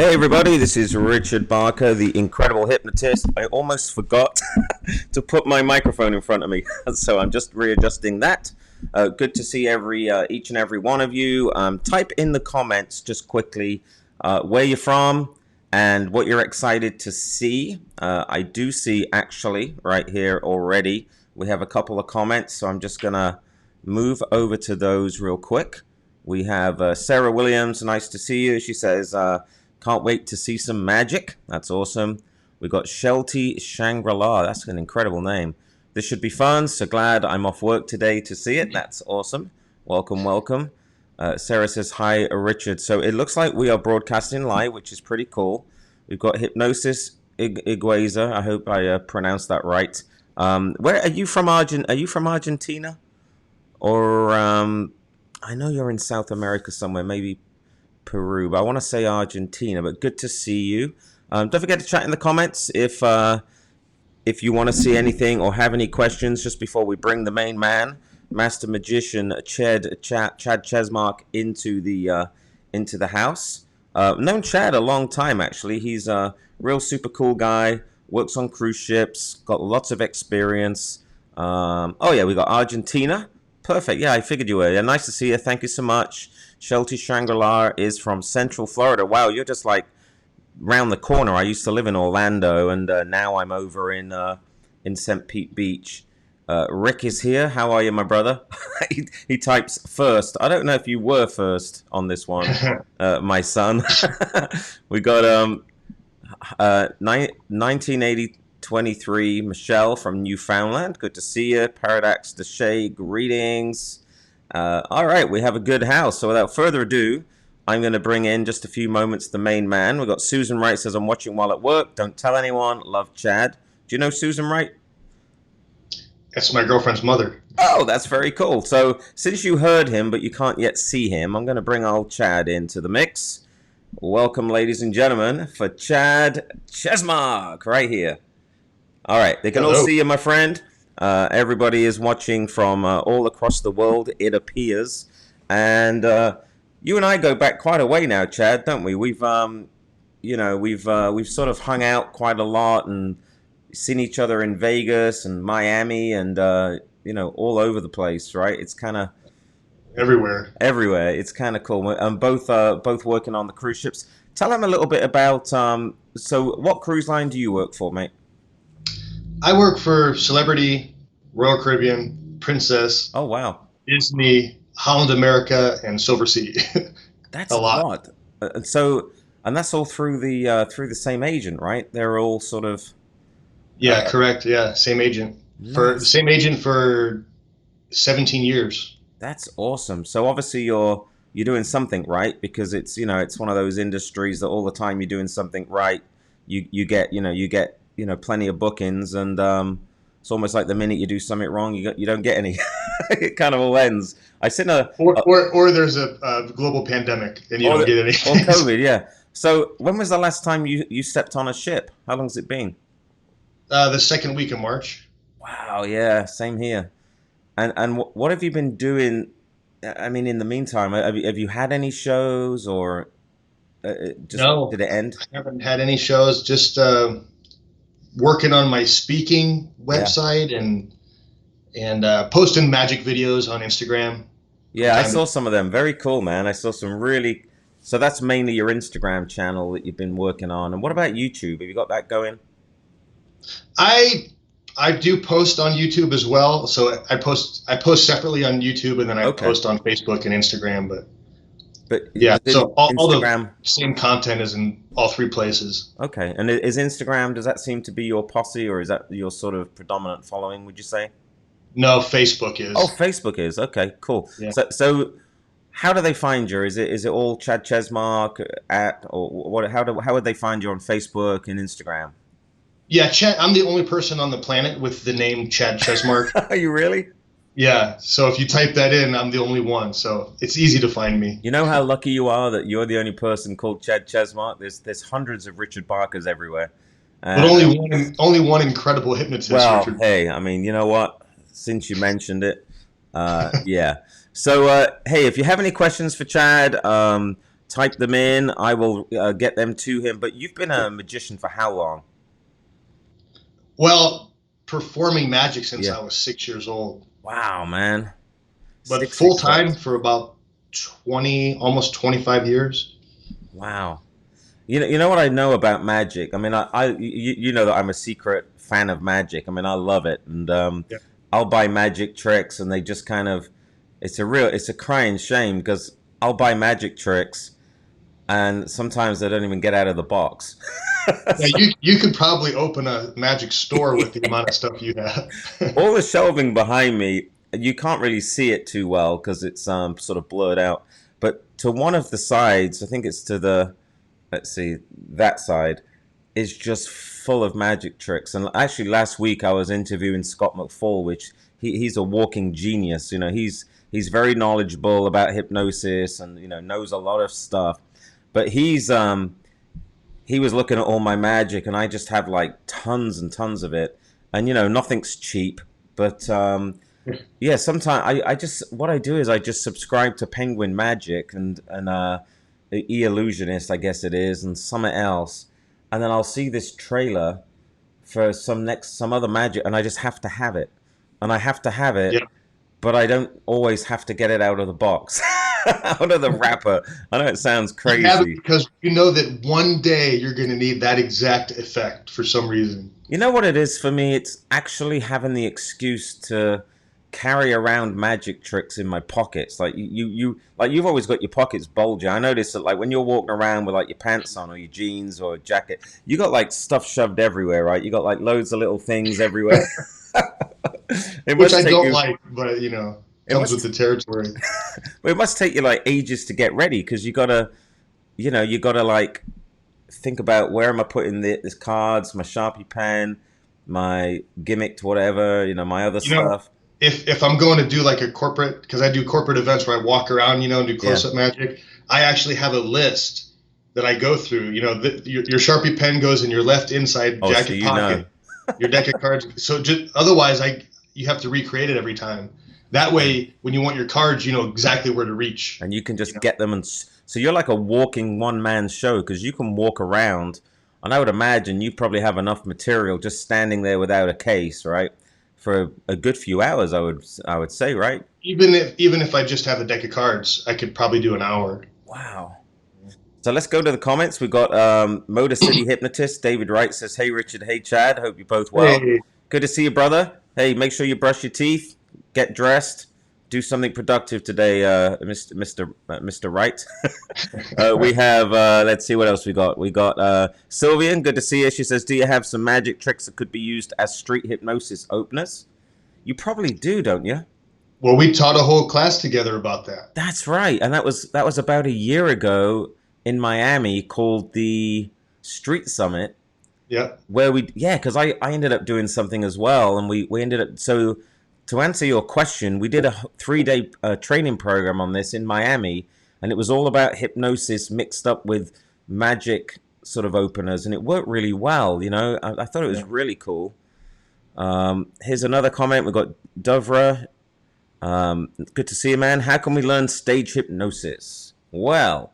Hey everybody, this is Richard Barker, the incredible hypnotist. I almost forgot to put my microphone in front of me, so I'm just readjusting that. Good to see each and every one of you. Type in the comments just quickly where you're from and what you're excited to see. I do see actually right here already. We have a couple of comments, so I'm just gonna move over to those real quick. We have Sarah Williams, nice to see you. She says, can't wait to see some magic. That's awesome. We got Shelty Shangri-La. That's an incredible name. This should be fun. So glad I'm off work today to see it. That's awesome. Welcome, welcome. Sarah says, hi, Richard. So it looks like we are broadcasting live, which is pretty cool. We've got Hypnosis Iguaza. I hope I pronounced that right. Where are you from? Are you from Argentina? Or I know you're in South America somewhere, maybe Peru, but I want to say Argentina. But good to see you. Don't forget to chat in the comments if you want to see anything or have any questions just before we bring the main man, Master Magician Chad Chesmark into the house. Known Chad a long time actually. He's a real super cool guy. Works on cruise ships. Got lots of experience. Oh yeah, we got Argentina. Perfect. Yeah, I figured you were. Yeah, nice to see you. Thank you so much. Shelty Shangri-La is from Central Florida. Wow, you're just like round the corner. I used to live in Orlando, and now I'm over in St. Pete Beach. Rick is here. How are you, my brother? he types first. I don't know if you were first on this one, my son. We got 1980-23 Michelle from Newfoundland. Good to see you. Paradox Deshay, greetings. All right, we have a good house. So without further ado, I'm going to bring in just a few moments the main man. We've got Susan Wright says, I'm watching while at work. Don't tell anyone. Love, Chad. Do you know Susan Wright? That's my girlfriend's mother. Oh, that's very cool. So since you heard him, but you can't yet see him, I'm going to bring old Chad into the mix. Welcome, ladies and gentlemen, for Chad Chesmark right here. All right, they can all see you, my friend. Everybody is watching from all across the world, it appears. And you and I go back quite a way now, Chad, don't we? We've sort of hung out quite a lot and seen each other in Vegas and Miami and all over the place, right? It's kind of everywhere. It's kind of cool. Both working on the cruise ships. Tell them a little bit about. So, what cruise line do you work for, mate? I work for Celebrity, Royal Caribbean, Princess. Oh wow! Disney, Holland America, and Silver Sea. That's a lot. And that's all through the same agent, right? They're all sort of. Yeah, correct. Yeah, same agent. Nice. Same agent for 17 years. That's awesome. So obviously you're doing something right, because it's one of those industries that all the time you're doing something right, you get plenty of bookings, and it's almost like the minute you do something wrong, you don't get any. It kind of all ends. I seen or there's a global pandemic and you don't get any. Or COVID, yeah. So when was the last time you stepped on a ship? How long has it been? The second week of March. Wow, yeah, same here. And what have you been doing? I mean, in the meantime, have you had any shows, or No, did it end? I haven't had any shows. Just working on my speaking website and posting magic videos on Instagram. Yeah, I saw some of them. Very cool, man. I saw some really. So that's mainly your Instagram channel that you've been working on. And what about YouTube? Have you got that going? I do post on YouTube as well. So I post separately on YouTube, and then I post on Facebook and Instagram. But yeah, so all the same content is in all three places. Okay, and is Instagram, does that seem to be your posse, or is that your sort of predominant following, would you say? No, Facebook is. Oh, Facebook is. Okay, cool. Yeah. So how do they find you? Is it all Chad Chesmark or what? How would they find you on Facebook and Instagram? Yeah, Chad. I'm the only person on the planet with the name Chad Chesmark. Are you really? Yeah. So if you type that in, I'm the only one. So it's easy to find me. You know how lucky you are that you're the only person called Chad Chesmark? There's hundreds of Richard Barkers everywhere. But only one incredible hypnotist. Well, Richard. Hey, I mean, you know what? Since you mentioned it, yeah. So, hey, if you have any questions for Chad, type them in. I will get them to him. But you've been a magician for how long? Well, performing magic since I was 6 years old. Wow, man. But full time for about 20, almost 25 years. Wow. You know what I know about magic? I mean, you know that I'm a secret fan of magic. I mean, I love it, and I'll buy magic tricks, and they just kind of, it's a crying shame because I'll buy magic tricks, and sometimes they don't even get out of the box. Yeah, you could probably open a magic store with the amount of stuff you have. All the shelving behind me, you can't really see it too well because it's sort of blurred out. But to one of the sides, I think it's to the, let's see, that side is just full of magic tricks. And actually, last week I was interviewing Scott McFall, which he's a walking genius. You know, he's very knowledgeable about hypnosis and knows a lot of stuff. But he was looking at all my magic, and I just have like tons and tons of it. And nothing's cheap, but yeah, sometimes I just, what I do is I just subscribe to Penguin Magic and E-Illusionist, I guess it is, and something else, and then I'll see this trailer for some other magic, and I just have to have it, but I don't always have to get it out of the box, out of the wrapper. I know it sounds crazy. You have it because you know that one day you're going to need that exact effect for some reason. You know what it is for me? It's actually having the excuse to carry around magic tricks in my pockets. Like you've always got your pockets bulging. I notice that like when you're walking around with like your pants on or your jeans or a jacket, you got like stuff shoved everywhere, right? You got like loads of little things everywhere. Which I don't like, but comes with the territory. Well, it must take you like ages to get ready because you gotta like think about where am I putting this cards, my Sharpie pen, my gimmicked whatever, my other stuff. If I'm going to do like a corporate, because I do corporate events where I walk around, and do close-up magic, I actually have a list that I go through. Your Sharpie pen goes in your left inside jacket pocket, your deck of cards. So otherwise, you have to recreate it every time. That way, when you want your cards, you know exactly where to reach. And you can just get them. And so you're like a walking one-man show because you can walk around. And I would imagine you probably have enough material just standing there without a case, right? For a good few hours, I would say, right? Even if I just have a deck of cards, I could probably do an hour. Wow. So let's go to the comments. We got Motor City Hypnotist. David Wright says, "Hey Richard, hey Chad. Hope you're both well. Hey. Good to see you, brother. Hey, make sure you brush your teeth, get dressed, do something productive today, Mr. Wright." We have let's see what else we got. We got Sylvian. Good to see you. She says, "Do you have some magic tricks that could be used as street hypnosis openers?" You probably do, don't you? Well, we taught a whole class together about that. That's right, and that was about a year ago in Miami, called the Street Summit. Yeah. Where because I ended up doing something as well, and we ended up, so to answer your question, we did a 3-day training program on this in Miami, and it was all about hypnosis mixed up with magic sort of openers, and it worked really well. I thought it was really cool. Here's another comment. We've got Dovra. Good to see you, man. How can we learn stage hypnosis? Well,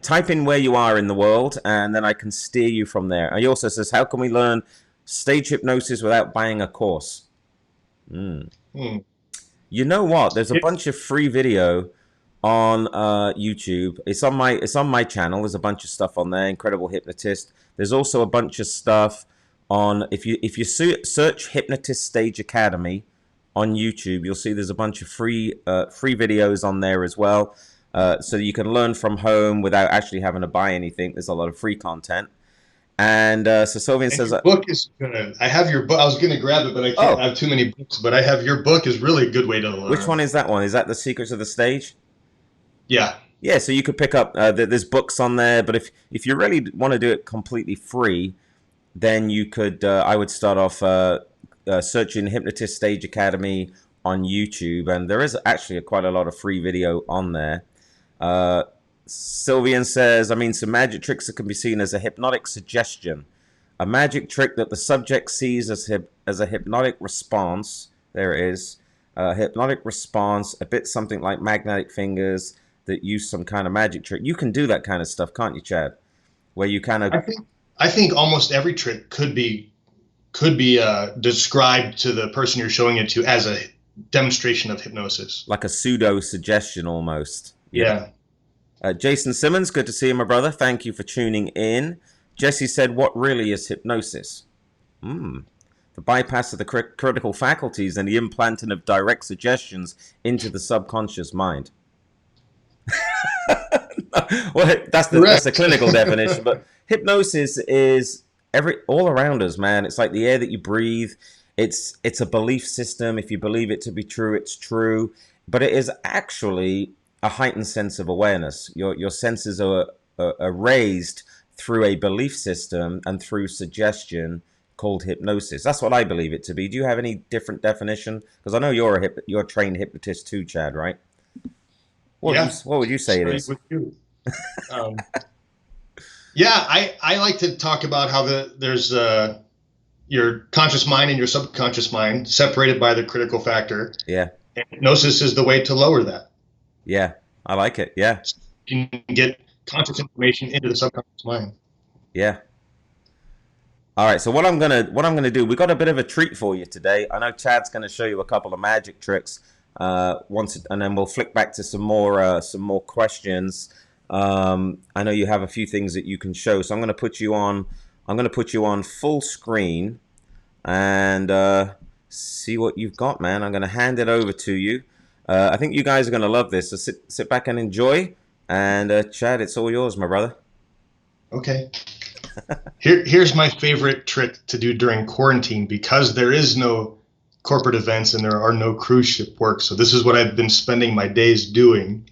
type in where you are in the world, and then I can steer you from there. He also says, how can we learn stage hypnosis without buying a course? You know what? There's a bunch of free video on YouTube. It's on my channel. There's a bunch of stuff on there. Incredible Hypnotist. There's also a bunch of stuff on, if you search Hypnotist Stage Academy on YouTube, you'll see there's a bunch of free videos on there as well. So you can learn from home without actually having to buy anything. There's a lot of free content. And so Sylvian says, your book is good. I have your book. I was going to grab it, but I can't. I have too many books. But I have your book is really a good way to learn. Which one is that one? Is that The Secrets of the Stage? Yeah. Yeah, so you could pick up, there's books on there. But if you really want to do it completely free, then you could, I would start off searching Hypnotist Stage Academy on YouTube. And there is actually quite a lot of free video on there. Sylvian says, some magic tricks that can be seen as a hypnotic suggestion. A magic trick that the subject sees as a hypnotic response. There it is. Hypnotic response, a bit something like magnetic fingers. that use some kind of magic trick. You can do that kind of stuff, can't you, Chad? Where you kind of... I think almost every trick could be described to the person you're showing it to as a demonstration of hypnosis. Like a pseudo suggestion almost. Yeah. Jason Simmons, good to see you, my brother. Thank you for tuning in. Jesse said, what really is hypnosis? The bypass of the critical faculties and the implanting of direct suggestions into the subconscious mind. Well, that's a clinical definition, but hypnosis is all around us, man. It's like the air that you breathe. It's a belief system. If you believe it to be true, it's true. But it is actually a heightened sense of awareness. Your senses are raised through a belief system and through suggestion called hypnosis. That's what I believe it to be. Do you have any different definition? Because I know you're a trained hypnotist too, Chad, right? What would you say it is? With you. I like to talk about how there's your conscious mind and your subconscious mind separated by the critical factor. Yeah. And hypnosis is the way to lower that. Yeah, I like it. Yeah. You can get conscious information into the subconscious mind. Yeah. All right. So what I'm gonna do, we got a bit of a treat for you today. I know Chad's gonna show you a couple of magic tricks and then we'll flick back to some more questions. I know you have a few things that you can show, so I'm gonna put you on full screen and see what you've got, man. I'm gonna hand it over to you. I think you guys are gonna love this. So sit back and enjoy. And Chad, it's all yours, my brother. Okay. Here's my favorite trick to do during quarantine, because there is no corporate events and there are no cruise ship work. So this is what I've been spending my days doing.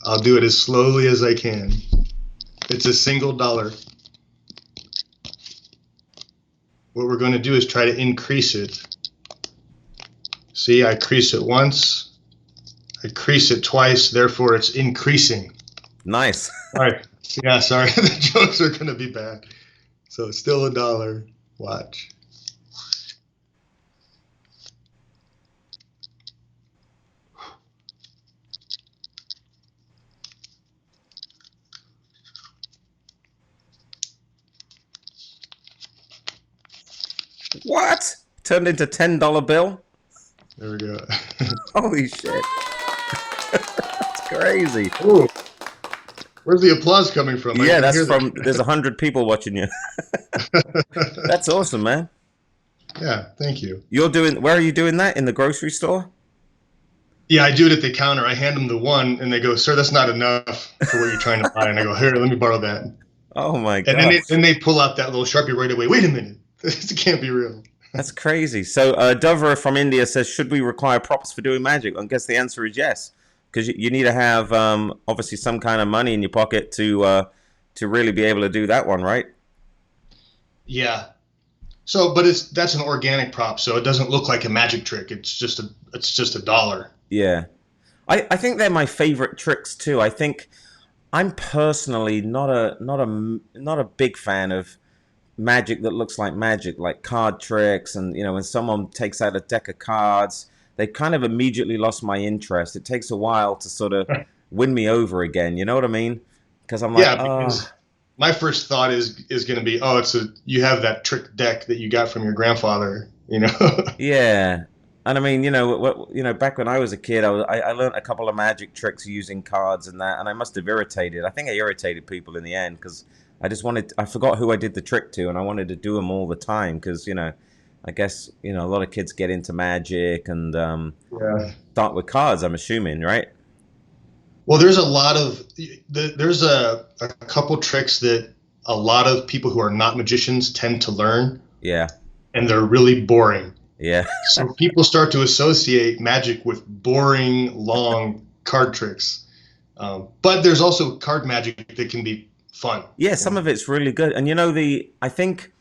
I'll do it as slowly as I can. It's a $1. What we're going to do is try to increase it. See, I crease it once, I crease it twice, therefore it's increasing. Nice. All right. Yeah, sorry. The jokes are going to be bad. So it's still $1. Watch. What? Turned into $10 bill? There we go. Holy shit. That's crazy. Ooh. Where's the applause coming from? Yeah, that's from, there's 100 people watching you. That's awesome, man. Yeah, thank you. Where are you doing that? In the grocery store? Yeah, I do it at the counter. I hand them the one and they go, "Sir, that's not enough for what you're trying to buy." And I go, "Here, let me borrow that." Oh my God. And then they pull out that little Sharpie right away. Wait a minute. This can't be real. That's crazy. So Dover from India says, should we require props for doing magic? I guess the answer is yes. Because you need to have obviously some kind of money in your pocket to really be able to do that one, right? Yeah. So, but that's an organic prop, so it doesn't look like a magic trick. It's just $1. Yeah, I think they're my favorite tricks too. I think I'm personally not a big fan of magic that looks like magic, like card tricks, and when someone takes out a deck of cards, they kind of immediately lost my interest. It takes a while to sort of win me over again. You know what I mean? Because I'm like, because my first thought is going to be, you have that trick deck that you got from your grandfather, Yeah. And I mean, back when I was a kid, I learned a couple of magic tricks using cards and that, and I must have irritated. I think I irritated people in the end because I forgot who I did the trick to, and I wanted to do them all the time because, I guess, a lot of kids get into magic and start with cards, I'm assuming, right? Well, there's a couple tricks that a lot of people who are not magicians tend to learn. Yeah. And they're really boring. Yeah. So people start to associate magic with boring, long card tricks. But there's also card magic that can be fun. Yeah, some of it's really good. And I think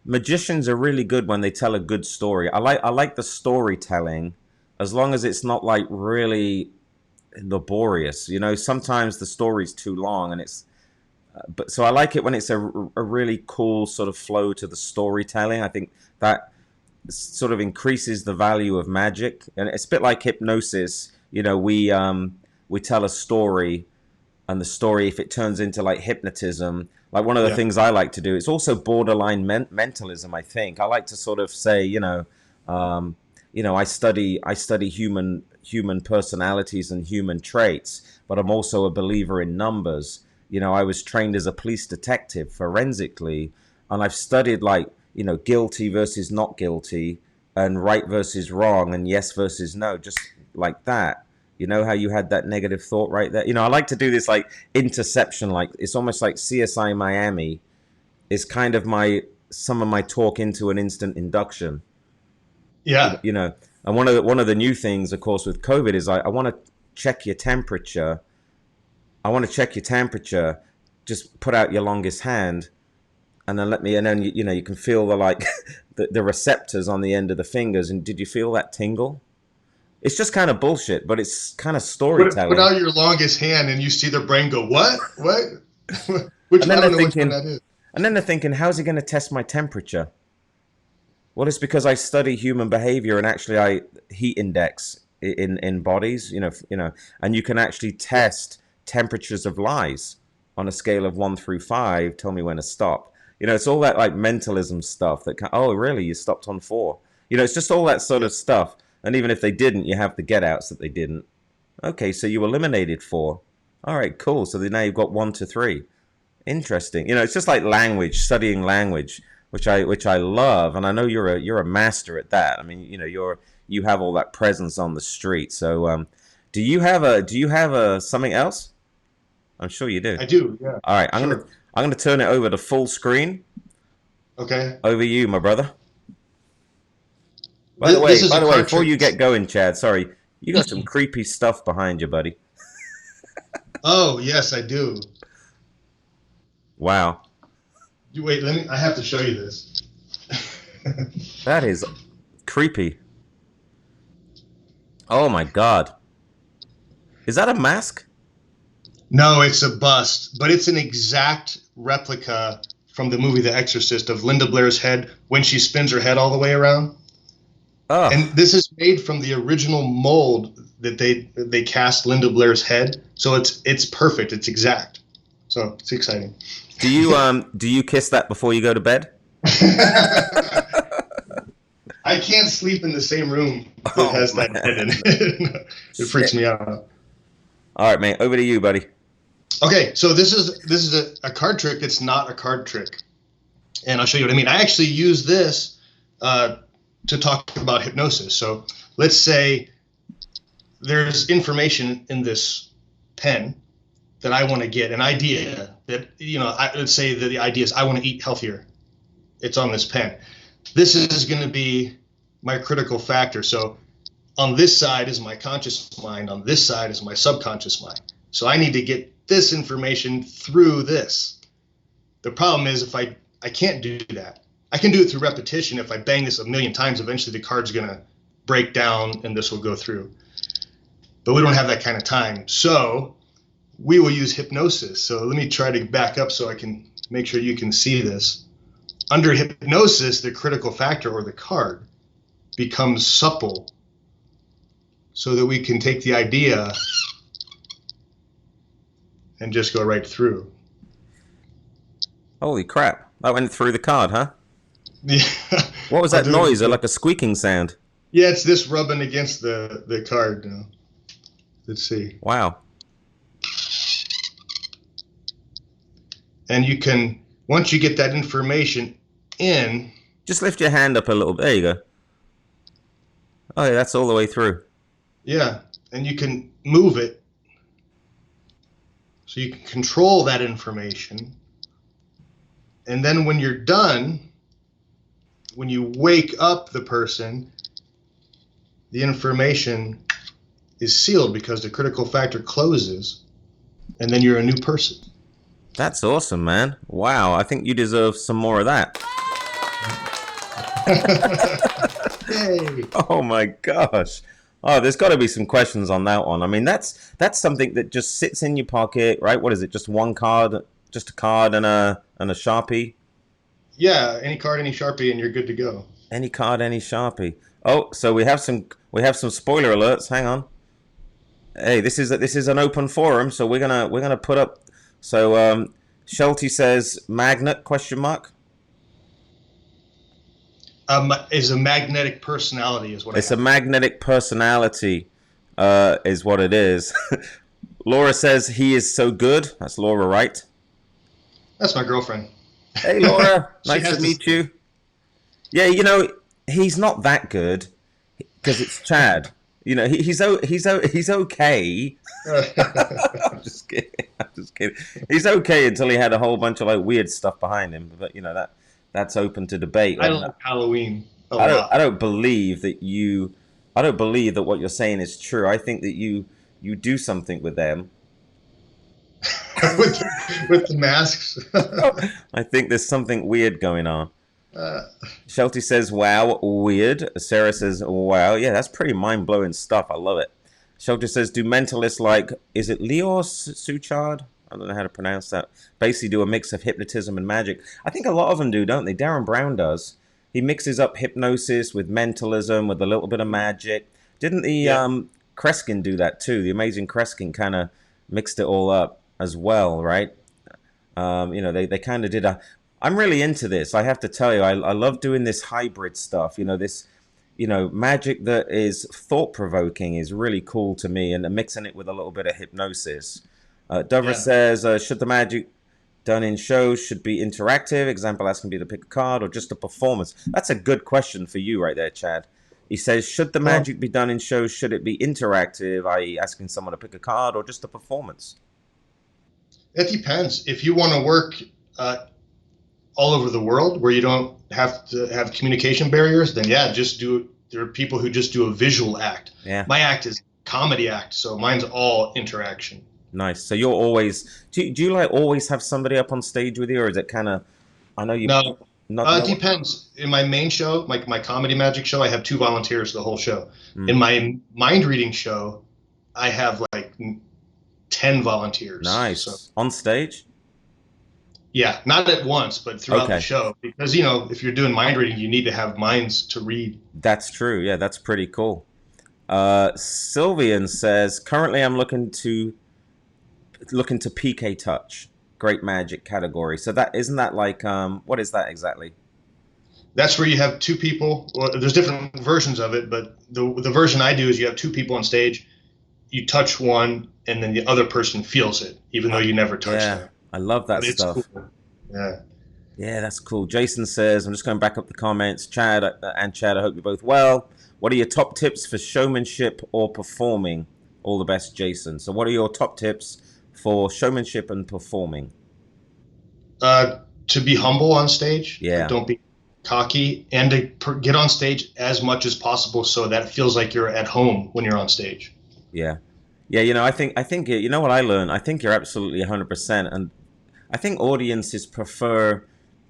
magicians are really good when they tell a good story. I like the storytelling as long as it's not like really laborious. Sometimes the story's too long and it's so I like it when it's a really cool sort of flow to the storytelling. I think that sort of increases the value of magic, and it's a bit like hypnosis. You know, we tell a story, and the story, if it turns into like hypnotism, like one of the things I like to do, it's also borderline mentalism. I think I like to sort of say, I study human personalities and human traits, but I'm also a believer in numbers. You know, I was trained as a police detective forensically, and I've studied like, guilty versus not guilty, and right versus wrong, and yes versus no, just like that. You know how you had that negative thought right there? I like to do this like interception, like it's almost like CSI Miami is kind of some of my talk into an instant induction. Yeah. And one of the new things, of course, with COVID is I want to check your temperature. Just put out your longest hand, and then you can feel the like the receptors on the end of the fingers. And did you feel that tingle? It's just kind of bullshit, but it's kind of storytelling. Put out your longest hand, and you see the brain go, what? Which I don't know which one that is. And then they're thinking, how's he going to test my temperature? Well, it's because I study human behavior, and actually I heat index in bodies, and you can actually test temperatures of lies on a scale of 1 through 5. Tell me when to stop. It's all that like mentalism stuff oh, really? You stopped on 4. It's just all that sort of stuff. And even if they didn't, you have the get outs that they didn't. Okay, so you eliminated 4. All right, cool. So now you've got 1 to 3. Interesting. It's just like language, studying language, which I love, and I know you're a master at that. I mean, you have all that presence on the street. So, do you have a something else? I'm sure you do. I do. Yeah. All right, I'm gonna turn it over to full screen. Okay. Over you, my brother. By the way, before you get going, Chad, sorry, you got some creepy stuff behind you, buddy. Oh, yes, I do. Wow. Wait, I have to show you this. That is creepy. Oh my God. Is that a mask? No, it's a bust, but it's an exact replica from the movie The Exorcist of Linda Blair's head when she spins her head all the way around. Oh. And this is made from the original mold that they cast Linda Blair's head. So it's perfect. It's exact. So it's exciting. Do you kiss that before you go to bed? I can't sleep in the same room that has that head in it. It freaks me out. All right, man. Over to you, buddy. Okay, so this is a card trick that's not a card trick, and I'll show you what I mean. I actually use this to talk about hypnosis. So let's say there's information in this pen that I want to get, an idea that, let's say that the idea is I want to eat healthier. It's on this pen. This is going to be my critical factor. So on this side is my conscious mind. On this side is my subconscious mind. So I need to get this information through this. The problem is if I can't do that. I can do it through repetition. If I bang this a million times, eventually the card's going to break down and this will go through. But we don't have that kind of time. So we will use hypnosis. So let me try to back up so I can make sure you can see this. Under hypnosis, the critical factor or the card becomes supple so that we can take the idea and just go right through. Holy crap. That went through the card, huh? Yeah. What was that noise? Like a squeaking sound? Yeah, it's this rubbing against the card. Let's see. Wow. And you can, once you get that information in... Just lift your hand up a little bit. There you go. Oh, yeah, that's all the way through. Yeah, and you can move it. So you can control that information. And then when you're done, when you wake up the person, the information is sealed because the critical factor closes, and then you're a new person. That's awesome, man. Wow, I think you deserve some more of that. Yay. Oh my gosh. Oh, there's got to be some questions on that one. I mean, that's something that just sits in your pocket, right? What is it? Just one card, just a card and a Sharpie? Yeah, any card, any Sharpie, and you're good to go. Any card, any Sharpie. Oh, so we have some spoiler alerts. Hang on. Hey, this is an open forum, so we're gonna put up. So Shelty says magnet question mark. Is a magnetic personality is what it's a magnetic personality, is what it is. Laura says he is so good. That's Laura, right? That's my girlfriend. Hey, Laura, nice to meet you. Yeah, he's not that good because it's Chad. He's okay. I'm just kidding. He's okay until he had a whole bunch of like weird stuff behind him. But that's open to debate. I like Halloween. I don't believe that what you're saying is true. I think that you do something with them. with the masks. I think there's something weird going on. Shelty says, wow, weird. Sarah says, wow. Yeah, that's pretty mind-blowing stuff. I love it. Shelty says, do mentalists like, is it Leo Suchard? I don't know how to pronounce that. Basically do a mix of hypnotism and magic. I think a lot of them do, don't they? Darren Brown does. He mixes up hypnosis with mentalism, with a little bit of magic. Didn't the Kreskin do that too? The amazing Kreskin kind of mixed it all up as well, right? They kind of did a... I'm really into this. I have to tell you, I love doing this hybrid stuff. This, magic that is thought-provoking is really cool to me, and mixing it with a little bit of hypnosis. Dover says, should the magic done in shows should be interactive? Example, asking me to pick a card or just a performance? That's a good question for you right there, Chad. He says, should the magic be done in shows? Should it be interactive, i.e. asking someone to pick a card or just a performance? It depends. If you want to work all over the world where you don't have to have communication barriers, then there are people who just do a visual act. Yeah. My act is comedy act, so mine's all interaction. Nice. So you're always, do you like always have somebody up on stage with you, or is it kind of, I know you... No, it depends. In my main show, like my comedy magic show, I have 2 volunteers the whole show. In my mind reading show, I have like 10 volunteers. Nice. So, on stage? Yeah, not at once, but throughout the show. Because, if you're doing mind reading, you need to have minds to read. That's true. Yeah, that's pretty cool. Sylvian says, currently I'm looking to PK Touch. Great magic category. So isn't that like, what is that exactly? That's where you have 2 people. Well, there's different versions of it, but the version I do is you have 2 people on stage. You touch one, and then the other person feels it, even though you never touch them. I love that stuff. Cool. Yeah. Yeah, that's cool. Jason says, I'm just going back up the comments. Chad, I hope you're both well. What are your top tips for showmanship or performing? All the best, Jason. So what are your top tips for showmanship and performing? To be humble on stage. Yeah. Don't be cocky, and to get on stage as much as possible so that it feels like you're at home when you're on stage. Yeah. Yeah, I think you know what I learned? I think you're absolutely 100%. And I think audiences prefer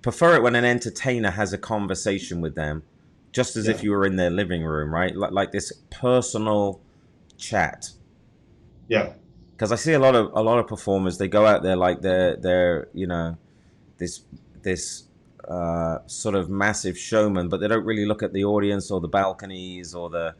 it when an entertainer has a conversation with them, just as if you were in their living room, right? Like this personal chat. Yeah. Because I see a lot of performers, they go out there like they're this sort of massive showman, but they don't really look at the audience or the balconies or the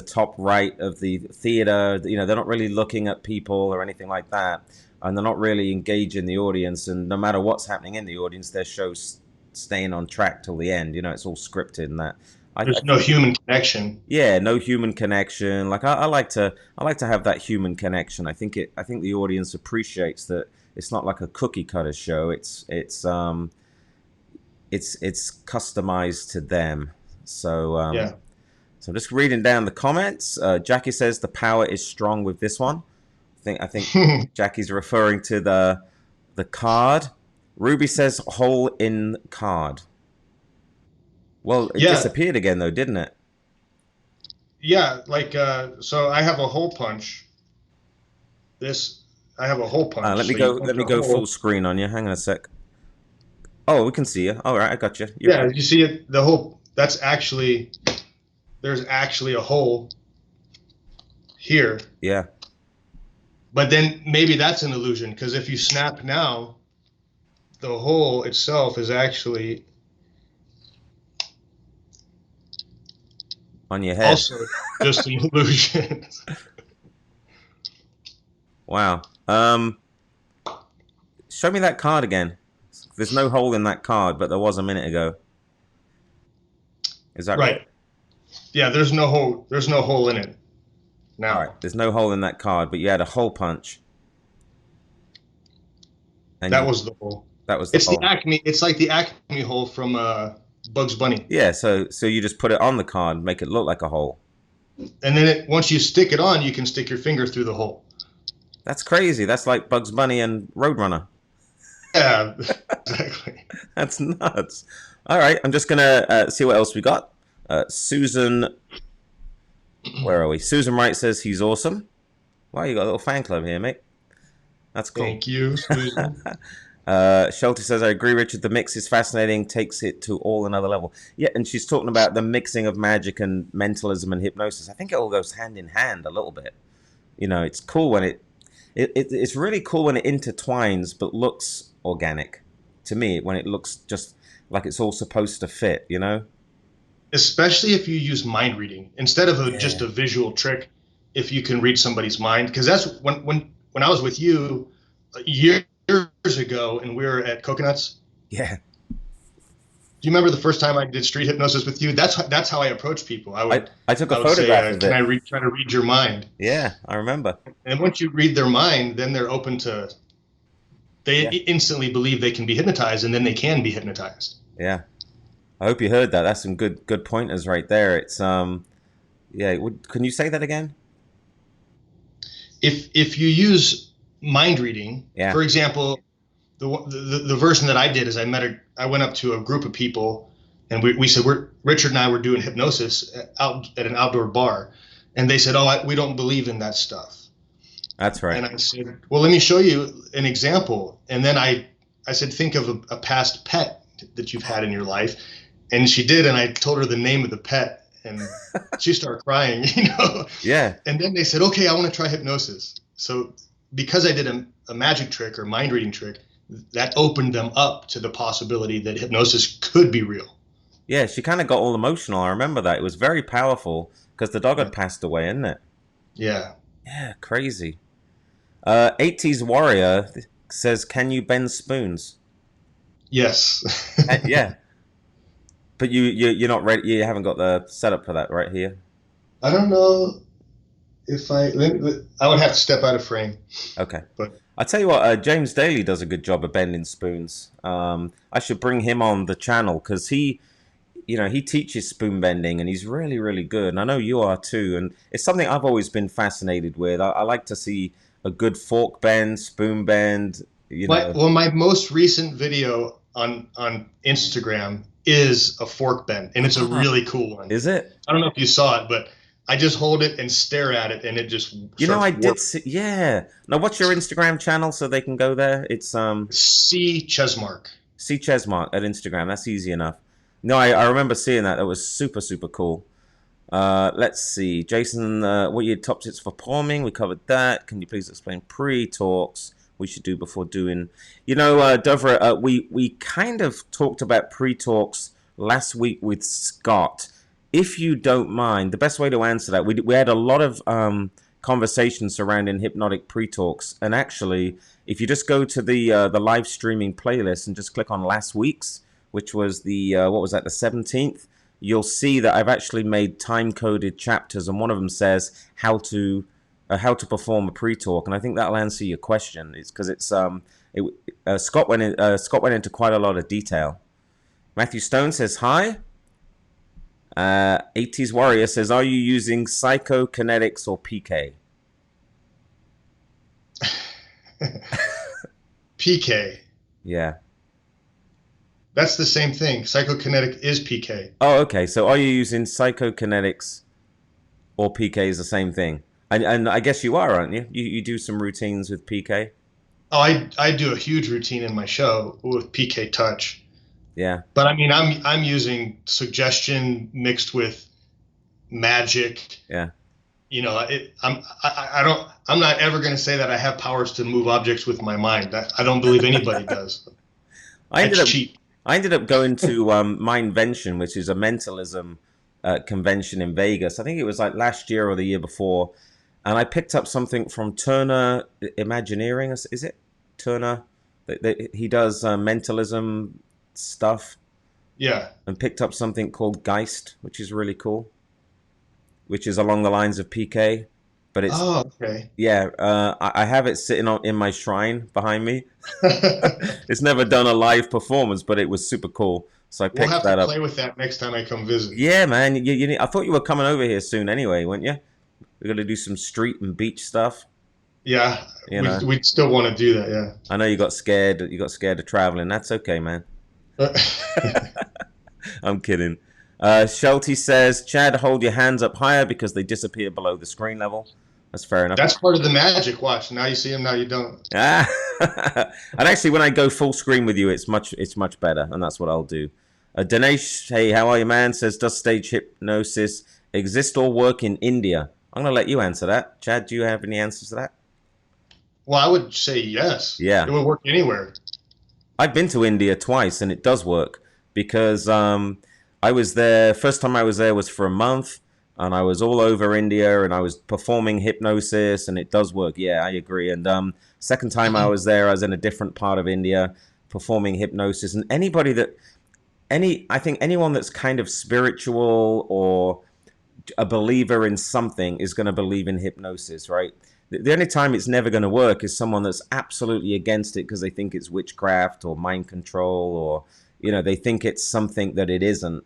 top right of the theater. They're not really looking at people or anything like that, and they're not really engaging the audience. And no matter what's happening in the audience, their show's staying on track till the end. It's all scripted and that. There's no human connection. Yeah, no human connection. Like I like to have that human connection. I think the audience appreciates that. It's not like a cookie cutter show. It's customized to them. So So I'm just reading down the comments. Jackie says the power is strong with this one. I think Jackie's referring to the card. Ruby says hole in card. Well, it disappeared again though, didn't it? Yeah, like so I have a hole punch. I have a hole punch. Let me go full screen on you. Hang on a sec. Oh, we can see you. All right, I got you. You see it. The hole. There's actually a hole here. Yeah. But then maybe that's an illusion, because if you snap now, the hole itself is actually On your head. Also, just an illusion. Wow. Show me that card again. There's no hole in that card, but there was a minute ago. Is that right? Yeah, there's no hole. There's no hole in it. Now. All right. There's no hole in that card, but you had a hole punch. And that was the hole. That was the hole. The Acme. It's like the Acme hole from Bugs Bunny. Yeah. So you just put it on the card, make it look like a hole. And then once you stick it on, you can stick your finger through the hole. That's crazy. That's like Bugs Bunny and Roadrunner. Yeah, exactly. That's nuts. All right. I'm just gonna see what else we got. Susan. Where are we? Susan Wright says he's awesome. Wow, you got a little fan club here, mate. That's cool. Thank you, Susan. Shelty says, I agree, Richard. The mix is fascinating, takes it to all another level. Yeah, and she's talking about the mixing of magic and mentalism and hypnosis. I think it all goes hand in hand a little bit. You know, it's cool when it's really cool when it intertwines but looks organic. To me, when it looks just like it's all supposed to fit, you know? Especially if you use mind reading instead of just a visual trick. If you can read somebody's mind, because that's when I was with you years ago and we were at Coconuts. Yeah. Do you remember the first time I did street hypnosis with you? That's how I approached people. I took a photograph of it. Can I try to read your mind? Yeah, I remember. And once you read their mind, then they're open to. They instantly believe they can be hypnotized, and then they can be hypnotized. Yeah. I hope you heard that. That's some good pointers right there. It's can you say that again? If you use mind reading, for example, the version that I did is I went up to a group of people, and we said Richard and I were doing hypnosis out at an outdoor bar, and they said, we don't believe in that stuff. That's right. And I said, well, let me show you an example. And then I said, think of a past pet that you've had in your life. And she did, and I told her the name of the pet, and she started crying, you know? Yeah. And then they said, okay, I want to try hypnosis. So because I did a magic trick or mind reading trick, that opened them up to the possibility that hypnosis could be real. Yeah, she kind of got all emotional. I remember that. It was very powerful because the dog had passed away, isn't it? Yeah. Yeah, crazy. 80s Warrior says, can you bend spoons? Yes. Yeah. But you're not ready. You haven't got the setup for that right here. I don't know if I would have to step out of frame. Okay. But I'll tell you what, James Daly does a good job of bending spoons. I should bring him on the channel because he teaches spoon bending and he's really, really good. And I know you are too. And it's something I've always been fascinated with. I like to see a good fork bend, spoon bend. Well, my most recent video on Instagram is a fork bend, and it's a really cool one. Is it? I don't know if you saw it, but I just hold it and stare at it, and it just I did see. Yeah. Now, what's your Instagram channel so they can go there? It's C Chesmark. C Chesmark at Instagram. That's easy enough. No, I remember seeing that. That was super, super cool. Let's see. Jason, what are your top tips for palming? We covered that. Can you please explain pre-talks we should do before doing? Dovra, we kind of talked about pre-talks last week with Scott. If you don't mind, the best way to answer that, we had a lot of conversations surrounding hypnotic pre-talks. And actually, if you just go to the live streaming playlist and just click on last week's, which was the, the 17th, you'll see that I've actually made time-coded chapters, and one of them says how to perform a pre-talk, and I think that'll answer your question. It's because Scott went into quite a lot of detail. Matthew Stone says hi. 80s Warrior says, are you using psychokinetics or PK? PK. Yeah. That's the same thing. Psychokinetic is PK. Oh, okay. So are you using psychokinetics or PK is the same thing? And I guess you are, aren't you? You do some routines with PK? Oh, I do a huge routine in my show with PK Touch. Yeah. But I mean, I'm using suggestion mixed with magic. Yeah. I'm not ever going to say that I have powers to move objects with my mind. I don't believe anybody does. I ended up going to Mindvention, which is a mentalism convention in Vegas. I think it was like last year or the year before. And I picked up something from Turner Imagineering. Is it Turner? He does mentalism stuff. Yeah. And picked up something called Geist, which is really cool. Which is along the lines of PK. But it's okay. Yeah, I have it sitting in my shrine behind me. It's never done a live performance, but it was super cool. So I picked that up. We'll have to play with that next time I come visit. Yeah, man. I thought you were coming over here soon anyway, weren't you? We're gonna do some street and beach stuff. Yeah, we'd still want to do that. Yeah. I know you got scared. You got scared of traveling. That's okay, man. I'm kidding. Shelty says, Chad, hold your hands up higher because they disappear below the screen level. That's fair enough. That's part of the magic. Watch. Now you see them, now you don't. And actually, when I go full screen with you, it's much better, and that's what I'll do. Dinesh, hey, how are you, man? Says, does stage hypnosis exist or work in India? I'm going to let you answer that. Chad, do you have any answers to that? Well, I would say yes. Yeah. It would work anywhere. I've been to India twice, and it does work because I was there. First time I was there was for a month. And I was all over India, and I was performing hypnosis, and it does work. Yeah, I agree. And second time I was there, I was in a different part of India performing hypnosis. And I think anyone that's kind of spiritual or a believer in something is going to believe in hypnosis, right? The only time it's never going to work is someone that's absolutely against it because they think it's witchcraft or mind control, or they think it's something that it isn't.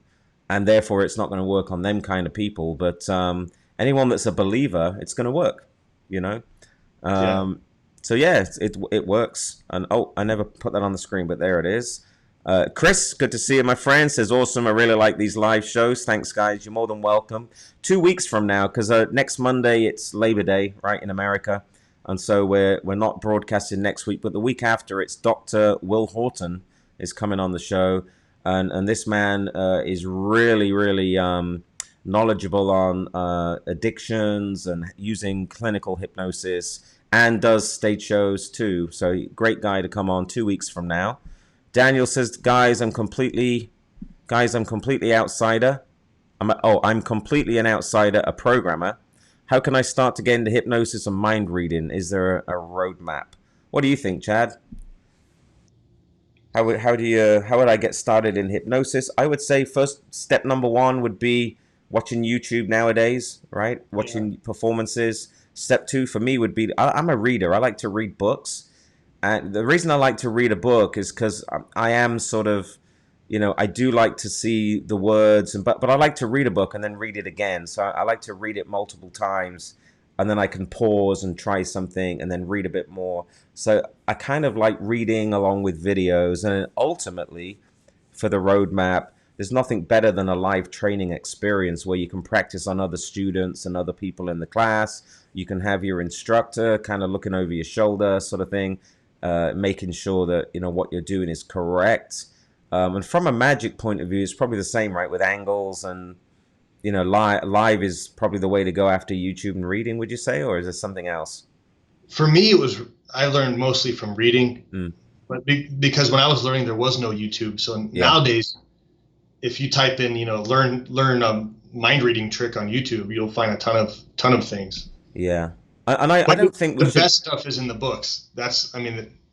And therefore, it's not going to work on them kind of people. But anyone that's a believer, it's going to work, So, yeah, it works. And, I never put that on the screen, but there it is. Chris, good to see you, my friend. Says, awesome. I really like these live shows. Thanks, guys. You're more than welcome. 2 weeks from now, because next Monday, it's Labor Day, right, in America. And so we're not broadcasting next week. But the week after, it's Dr. Will Horton is coming on the show. And this man is really, really knowledgeable on addictions and using clinical hypnosis, and does stage shows too. So great guy to come on 2 weeks from now. Daniel says, guys, I'm completely outsider. I'm completely an outsider, a programmer. How can I start to get into hypnosis and mind reading? Is there a roadmap? What do you think, Chad? How would I get started in hypnosis? I would say first step number one would be watching YouTube nowadays, right? Watching performances. Step two for me would be, I'm a reader. I like to read books. And the reason I like to read a book is because I am sort of, I do like to see the words, but I like to read a book and then read it again. So I like to read it multiple times, and then I can pause and try something and then read a bit more. So I kind of like reading along with videos. And ultimately, for the roadmap, there's nothing better than a live training experience where you can practice on other students and other people in the class. You can have your instructor kind of looking over your shoulder sort of thing, making sure that, what you're doing is correct. And from a magic point of view, it's probably the same, right, with angles and, live is probably the way to go after YouTube and reading, would you say, or is there something else? For me, I learned mostly from reading, but because when I was learning, there was no YouTube. So nowadays, if you type in, learn a mind reading trick on YouTube, you'll find a ton of things. Yeah, and I don't think the best stuff is in the books.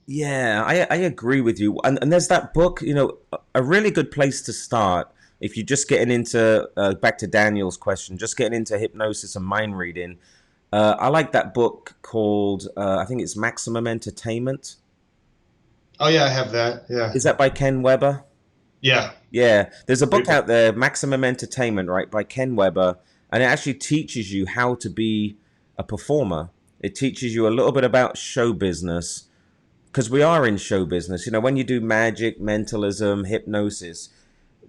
Yeah, I agree with you. And there's that book, a really good place to start. If you're just getting into, back to Daniel's question, just getting into hypnosis and mind reading, I like that book called, I think it's Maximum Entertainment. Oh, yeah, I have that, yeah. Is that by Ken Weber? Yeah. Yeah, there's a book out there, Maximum Entertainment, right, by Ken Weber, and it actually teaches you how to be a performer. It teaches you a little bit about show business, because we are in show business. When you do magic, mentalism, hypnosis,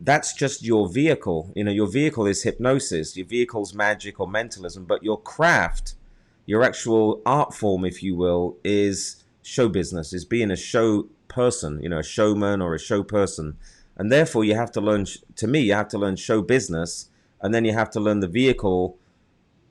that's just your vehicle. Your vehicle is hypnosis. Your vehicle's magic or mentalism. But your craft, your actual art form, if you will, is show business, is being a show person, a showman or a show person. And therefore, you have to learn, to me, you have to learn show business. And then you have to learn the vehicle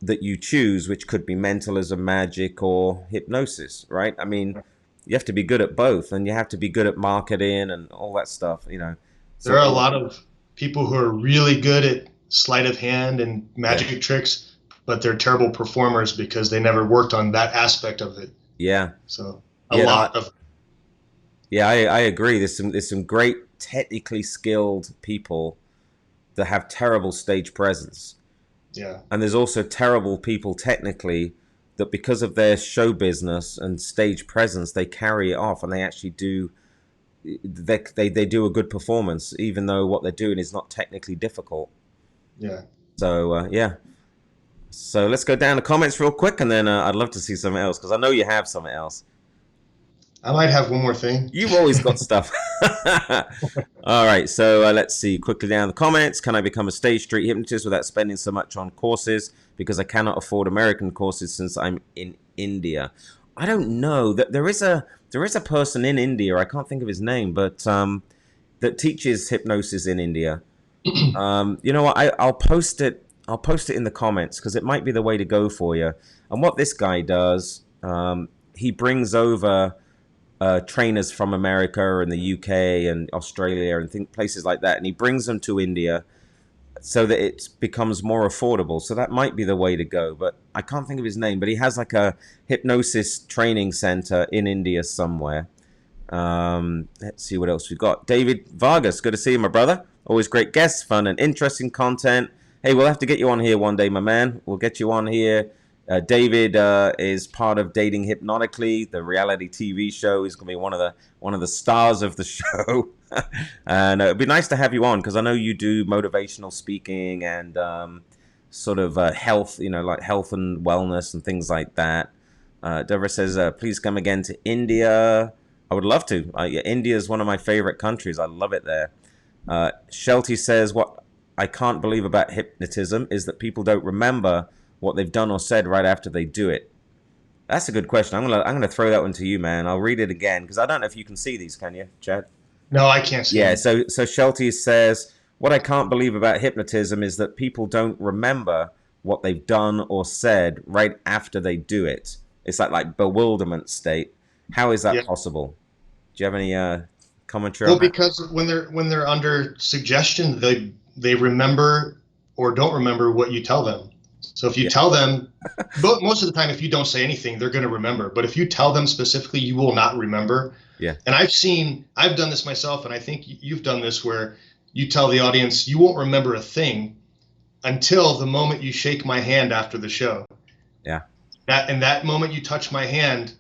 that you choose, which could be mentalism, magic, or hypnosis, right? I mean, you have to be good at both, and you have to be good at marketing and all that stuff, There are a lot of people who are really good at sleight of hand and magic tricks, but they're terrible performers because they never worked on that aspect of it. Yeah. So I agree. There's some great technically skilled people that have terrible stage presence. Yeah. And there's also terrible people technically that because of their show business and stage presence, they carry it off and they actually do they do a good performance, even though what they're doing is not technically difficult. Yeah. So yeah. So let's go down the comments real quick, and then I'd love to see something else because I know you have something else. I might have one more thing. You've always got stuff. All right, so let's see quickly down the comments. Can I become a stage street hypnotist without spending so much on courses because I cannot afford American courses since I'm in India? I don't know. That there is a person in India. I can't think of his name, but that teaches hypnosis in India. You know what? I'll post it. I'll post it in the comments because it might be the way to go for you. And what this guy does, he brings over trainers from America and the UK and Australia and places like that, and he brings them to India so that it becomes more affordable. So that might be the way to go, but I can't think of his name. But he has like a hypnosis training center in India somewhere. Let's see what else we've got. David Vargas, good to see you, my brother. Always great guests, fun and interesting content. Hey, we'll have to get you on here one day, my man. We'll get you on here. David is part of Dating Hypnotically, the reality TV show. He's going to be one of the stars of the show. And it'd be nice to have you on because I know you do motivational speaking and sort of health, like health and wellness and things like that. Deborah says, please come again to India. I would love to. Yeah, India is one of my favorite countries. I love it there. Shelty says, what I can't believe about hypnotism is that people don't remember what they've done or said right after they do it. That's a good question. I'm gonna throw that one to you, man. I'll read it again because I don't know if you can see these. Can you, Chad? No, I can't see. Yeah. So Shelty says, what I can't believe about hypnotism is that people don't remember what they've done or said right after they do it. It's like bewilderment state. How is that possible? Do you have any commentary? Well, because when they're under suggestion, they remember or don't remember what you tell them. So if you tell them, but most of the time, if you don't say anything, they're going to remember. But if you tell them specifically, you will not remember. Yeah. And I've done this myself, and I think you've done this where you tell the audience you won't remember a thing until the moment you shake my hand after the show. Yeah. That moment you touch my hand,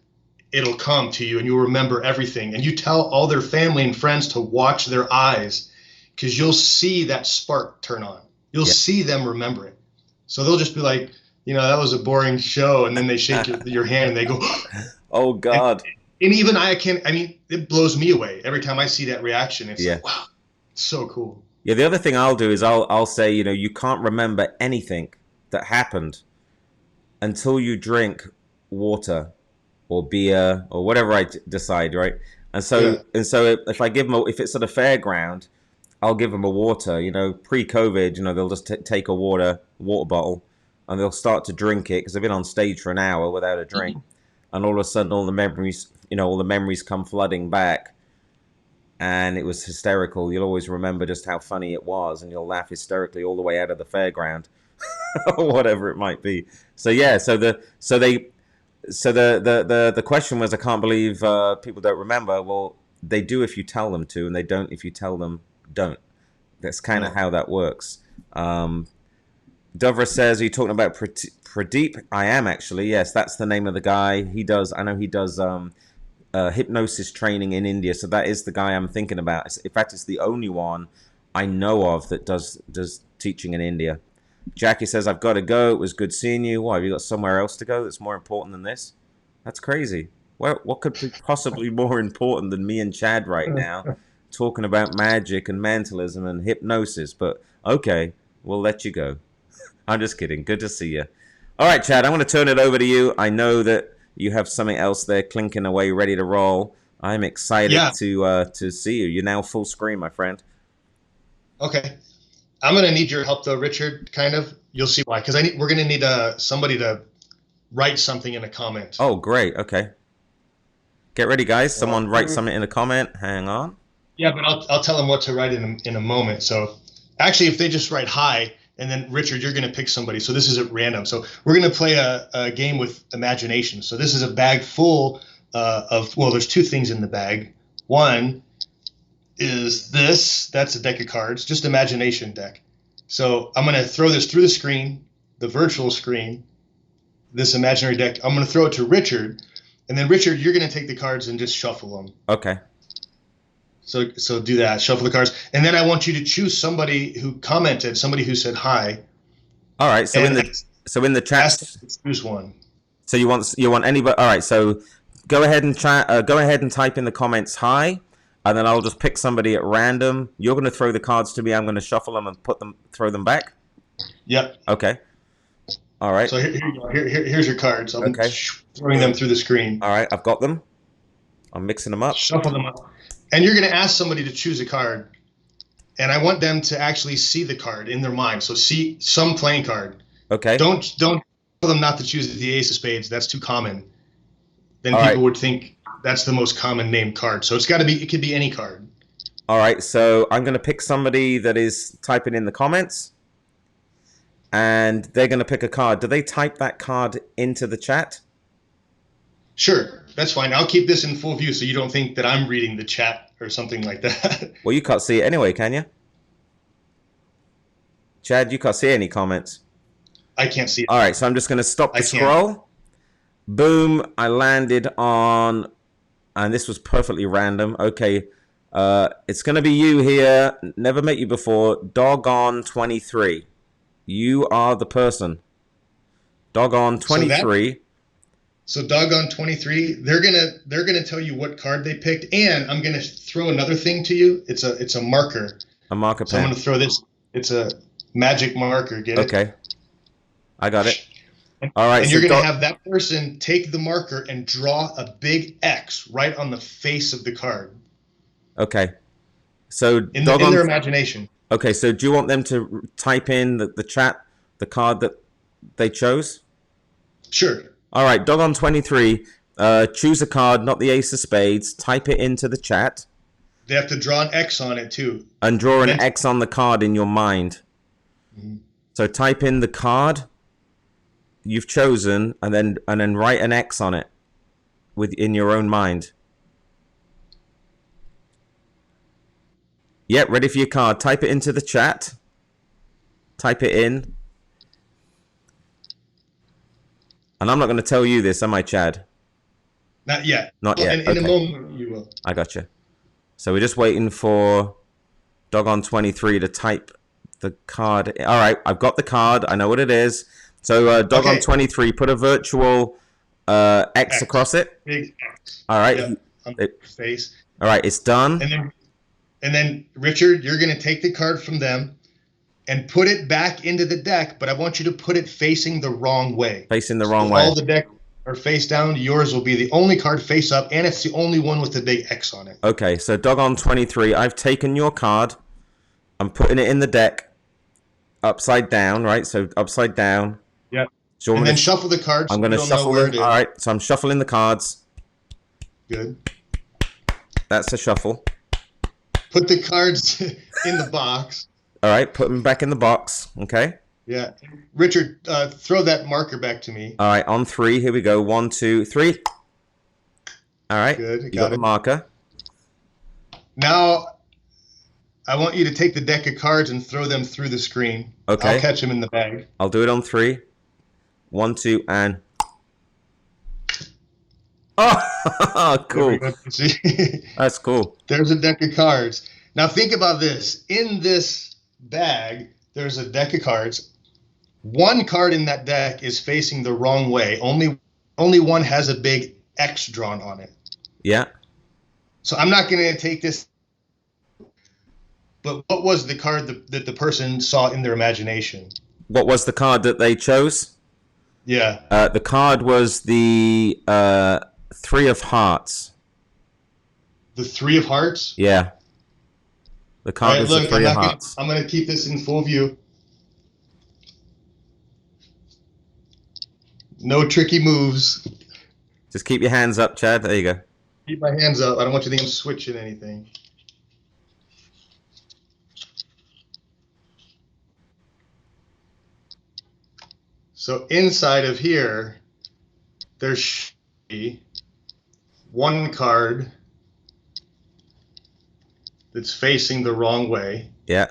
it'll come to you and you'll remember everything. And you tell all their family and friends to watch their eyes because you'll see that spark turn on. You'll see them remember it. So they'll just be like, that was a boring show. And then they shake your hand and they go, oh, God. And even it blows me away. Every time I see that reaction, it's like, wow, it's so cool. Yeah, the other thing I'll do is I'll say, you can't remember anything that happened until you drink water or beer or whatever I decide, right? And so if I give them if it's at a fairground, I'll give them a water. Pre-COVID, they'll just take a water bottle and they'll start to drink it because they've been on stage for an hour without a drink, and all of a sudden all the memories come flooding back, and it was hysterical. You'll always remember just how funny it was, and you'll laugh hysterically all the way out of the fairground, or whatever it might be. So yeah, the question was, I can't believe people don't remember. Well, they do if you tell them to, and they don't if you tell them don't. That's kind of how that works. Dovra says, are you talking about Pradeep? I am actually. Yes, that's the name of the guy. I know he does hypnosis training in India. So that is the guy I'm thinking about. In fact, it's the only one I know of that does teaching in India. Jackie says, I've got to go. It was good seeing you. Why, have you got somewhere else to go that's more important than this? That's crazy. What could be possibly more important than me and Chad right now talking about magic and mentalism and hypnosis? But okay, we'll let you go. I'm just kidding. Good to see you. All right, Chad, I'm going to turn it over to you. I know that you have something else there clinking away, ready to roll. I'm excited to see you. You're now full screen, my friend. Okay. I'm going to need your help, though, Richard, kind of. You'll see why. Because we're going to need somebody to write something in a comment. Oh, great. Okay. Get ready, guys. Someone write something in a comment. Hang on. Yeah, but I'll tell them what to write in a moment. So actually, if they just write hi, and then Richard, you're going to pick somebody. So this is at random. So we're going to play a game with imagination. So this is a bag full of, well, there's two things in the bag. One is this. That's a deck of cards, just imagination deck. So I'm going to throw this through the screen, the virtual screen, this imaginary deck. I'm going to throw it to Richard, and then Richard, you're going to take the cards and just shuffle them. Okay. So do that. Shuffle the cards, and then I want you to choose somebody who commented, somebody who said hi. All right. So in the chat, choose one. So you want anybody? All right. So go ahead and chat. Go ahead and type in the comments hi, and then I'll just pick somebody at random. You're going to throw the cards to me. I'm going to shuffle them and throw them back. Yep. Okay. All right. So here you go. Here's your cards. I'm throwing them through the screen. All right. I've got them. I'm mixing them up. Shuffle them up. And you're going to ask somebody to choose a card. And I want them to actually see the card in their mind. So see some playing card. Okay. Don't tell them not to choose the ace of spades. That's too common. Then people would think that's the most common named card. So it could be any card. All right. So I'm going to pick somebody that is typing in the comments. And they're going to pick a card. Do they type that card into the chat? Sure, that's fine. I'll keep this in full view so you don't think that I'm reading the chat or something like that. Well, you can't see it anyway, can you? Chad, you can't see any comments. I can't see it. All right, so I'm just going to stop the scroll. Boom, I landed on, and this was perfectly random. Okay, it's going to be you here. Never met you before. Doggone 23. You are the person. Doggone 23. So Doggone 23, they're gonna tell you what card they picked, and I'm gonna throw another thing to you. It's a marker. A marker pen. So I'm gonna throw this. It's a magic marker. Get it? Okay. I got it. All right. And you're gonna have that person take the marker and draw a big X right on the face of the card. Okay. So in their imagination. Okay. So do you want them to type in the chat the card that they chose? Sure. All right, Doggone 23, choose a card, not the ace of spades. Type it into the chat. They have to draw an X on it, too. And draw an X on the card in your mind. Mm-hmm. So type in the card you've chosen, and then write an X on it in your own mind. Yep, ready for your card. Type it into the chat. Type it in. And I'm not going to tell you this, am I, Chad? Not yet. Not yet. In a moment, you will. I got you. So we're just waiting for Doggone 23 to type the card. All right, I've got the card. I know what it is. So Doggone 23, put a virtual X across it. Big X. All right. Yep. On the face. All right, it's done. And then Richard, you're going to take the card from them and put it back into the deck, but I want you to put it facing the wrong way. Facing the wrong way. All the deck are face down. Yours will be the only card face up, and it's the only one with the big X on it. Okay, so Doggone 23, I've taken your card. I'm putting it in the deck upside down, right? So upside down. Yep. So and then shuffle the cards. I'm going to shuffle them. All right, so I'm shuffling the cards. Good. That's a shuffle. Put the cards in the box. All right, put them back in the box. Okay. Yeah. Richard, throw that marker back to me. All right, on 3. Here we go. 1, 2, 3. All right. Good. You got the marker. Now, I want you to take the deck of cards and throw them through the screen. Okay. I'll catch them in the bag. I'll do it on 3. 1, 2, and... Oh, cool. That's cool. There's a deck of cards. Now, think about this. In this bag, there's a deck of cards. One card in that deck is facing the wrong way. Only one has a big X drawn on it. Yeah. So I'm not going to take this. But what was the card that the person saw in their imagination? What was the card that they chose? Yeah. The card was the 3 of Hearts. The 3 of Hearts? Yeah. The card was the 3 of Hearts. I'm going to keep this in full view. No tricky moves. Just keep your hands up, Chad. There you go. Keep my hands up. I don't want you to think I'm switching anything. So inside of here, there should be one card that's facing the wrong way. Yeah.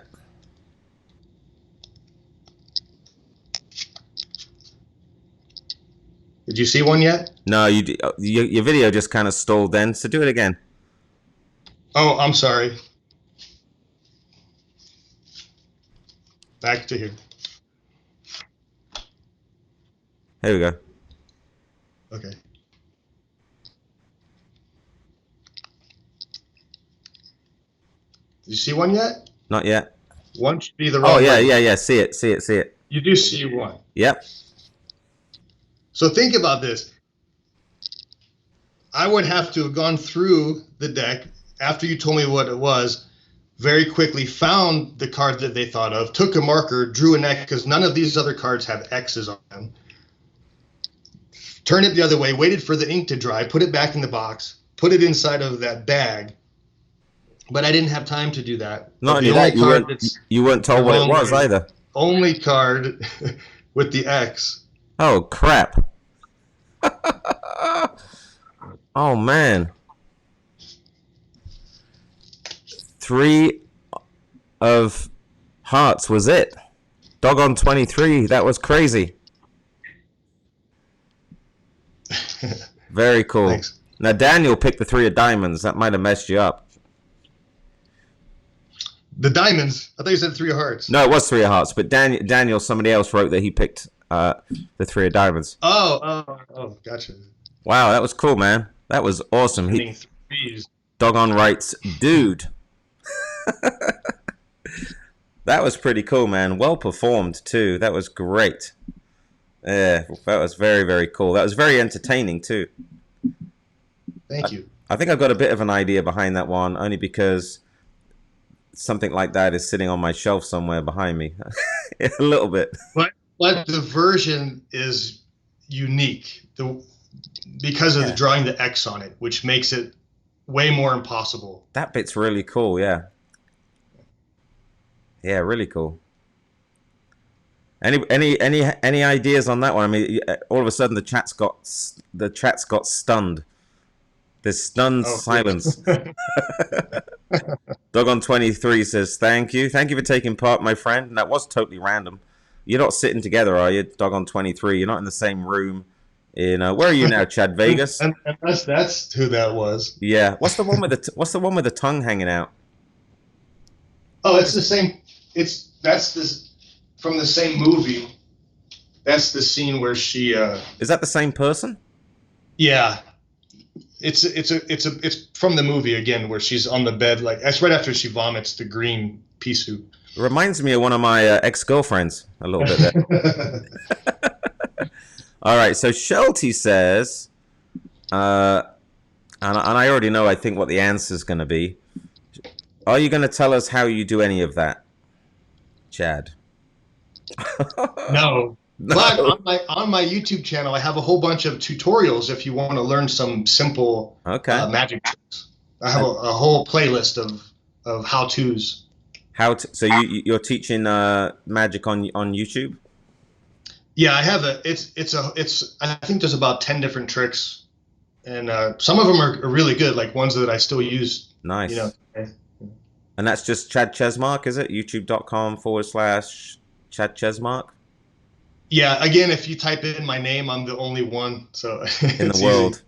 Did you see one yet? No, your video just kind of stalled then, so do it again. Oh, I'm sorry. Back to here. Here we go. Okay. Did you see one yet? Not yet. One should be the wrong way. way. Yeah. See it. You do see one. Yep. So think about this. I would have to have gone through the deck after you told me what it was, very quickly found the card that they thought of, took a marker, drew an X, because none of these other cards have X's on them. Turned it the other way, waited for the ink to dry, put it back in the box, put it inside of that bag. But I didn't have time to do that. Not only that, you weren't told what it was either. Only card with the X. Oh, crap. Oh, man. 3 of hearts was it. Doggone 23. That was crazy. Very cool. Thanks. Now, Daniel picked the 3 of diamonds. That might have messed you up. The diamonds? I thought you said 3 of hearts. No, it was 3 of hearts, but Daniel, somebody else wrote that he picked the 3 of diamonds. Oh, gotcha. Wow, that was cool, man. That was awesome. He doggone writes, dude. That was pretty cool, man. Well performed, too. That was great. Yeah, that was very, very cool. That was very entertaining, too. Thank you. I think I've got a bit of an idea behind that one, only because something like that is sitting on my shelf somewhere behind me. A little bit. But the version is unique because of the drawing the X on it, which makes it way more impossible. That bit's really cool, yeah. Yeah, really cool. Any ideas on that one? I mean, all of a sudden the chat's got stunned. There's stunned silence. Doggone 23 says, thank you for taking part, my friend. And that was totally random. You're not sitting together, are you, Doggone 23? You're not in the same room. Where are you now, Chad? Vegas? and that's who that was. Yeah. What's the one with the tongue hanging out? Oh, it's the same. That's from the same movie. That's the scene where she. Is that the same person? Yeah. It's from the movie again, where she's on the bed, like that's right after she vomits the green pea soup. It reminds me of one of my ex-girlfriends a little bit there. All right, so Shelty says, and I already know, I think, what the answer is going to be. Are you going to tell us how you do any of that, Chad? No. But on my YouTube channel, I have a whole bunch of tutorials if you want to learn some simple magic tricks. I have a whole playlist of how-tos. So you're teaching magic on YouTube? Yeah, I have I think there's about 10 different tricks, and some of them are really good, like ones that I still use. Nice. And that's just Chad Chesmark, is it? YouTube.com/Chad Chesmark? Yeah, again, if you type in my name, I'm the only one, so in the world. Easy.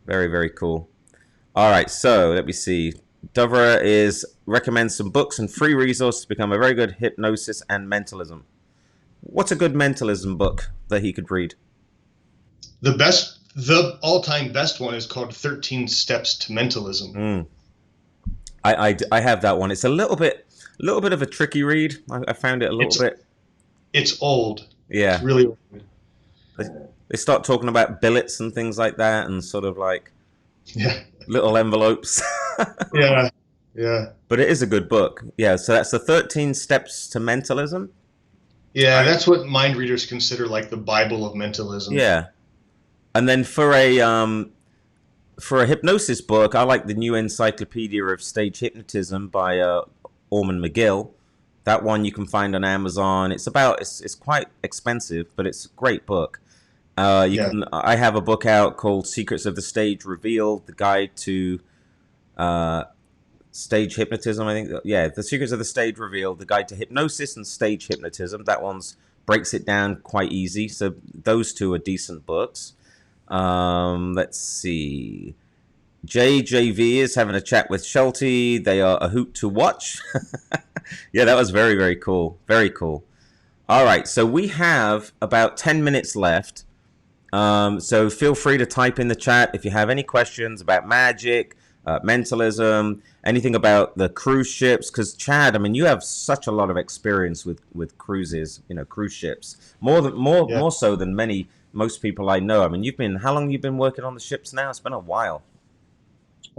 Very, very cool. All right, so let me see. Dovra recommends some books and free resources to become a very good hypnosis and mentalism. What's a good mentalism book that he could read? The all-time best one is called 13 Steps to Mentalism. I have that one. It's a little bit of a tricky read. I found it a little bit. It's old. Yeah. It's really old. They start talking about billets and things like that, and sort of like little envelopes. Yeah. But it is a good book. Yeah, so that's the 13 Steps to Mentalism. Yeah, that's what mind readers consider like the Bible of mentalism. Yeah. And then for a hypnosis book, I like the New Encyclopedia of Stage Hypnotism by Orman McGill. That one you can find on Amazon. It's quite expensive, but it's a great book. I have a book out called Secrets of the Stage Revealed, the guide to stage hypnotism. I think, The Secrets of the Stage Revealed, the guide to hypnosis and stage hypnotism. That one's breaks it down quite easy. So those two are decent books. Let's see. JJV is having a chat with Shelty. They are a hoot to watch. Yeah, that was very, very cool. Very cool. All right, so we have about 10 minutes left. So feel free to type in the chat if you have any questions about magic, mentalism, anything about the cruise ships. Because Chad, I mean, you have such a lot of experience with cruises, cruise ships, more so than most people I know. I mean, how long have you been working on the ships now? It's been a while.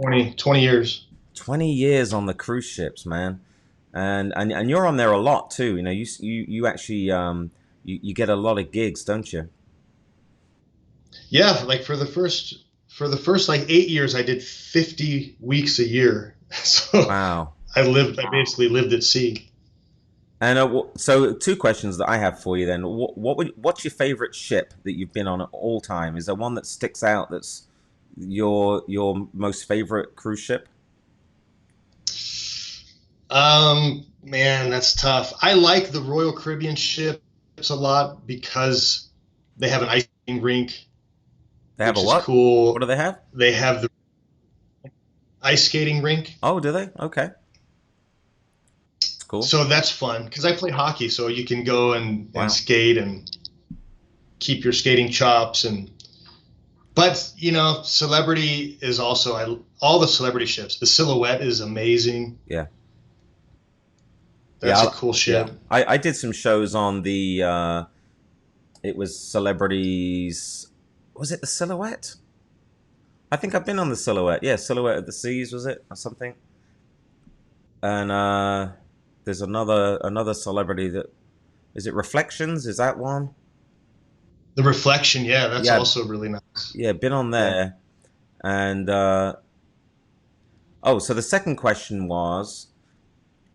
20 years. 20 years on the cruise ships, man. And you're on there a lot too. You actually you get a lot of gigs, don't you? Yeah, like for the first like 8 years, I did 50 weeks a year. So wow. I basically lived at sea. And so 2 questions that I have for you then. What's your favorite ship that you've been on at all time? Is there one that sticks out that's your most favorite cruise ship? Man, that's tough. I like the Royal Caribbean ships a lot because they have an ice skating rink. They have a what? Cool. What do they have? They have the ice skating rink. Oh, do they? Okay. That's cool. So that's fun because I play hockey, so you can go and skate and keep your skating chops But Celebrity is also all the Celebrity ships. The Silhouette is amazing. Yeah. That's a cool ship. Yeah. I did some shows on the it was Celebrities. Was it the Silhouette? I think I've been on the Silhouette. Yeah, Silhouette of the Seas, was it? Or something. And there's another celebrity is it Reflections? Is that one? The Reflection, yeah, that's also really nice. Yeah, been on there. And so the second question was,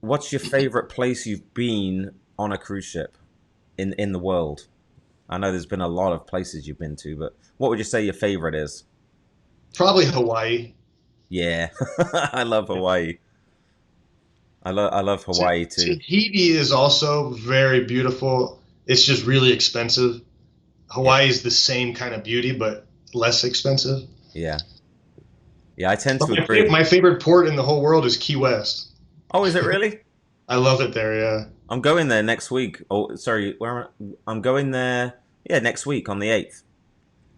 what's your favorite place you've been on a cruise ship in the world? I know there's been a lot of places you've been to, but what would you say your favorite is? Probably Hawaii. Yeah, I love Hawaii. I love Hawaii too. Tahiti is also very beautiful. It's just really expensive. Hawaii is the same kind of beauty, but less expensive. Yeah. Yeah, I tend to agree. My favorite port in the whole world is Key West. Oh, is it really? I love it there, yeah. I'm going there next week. Oh, sorry, I'm going there, next week on the 8th.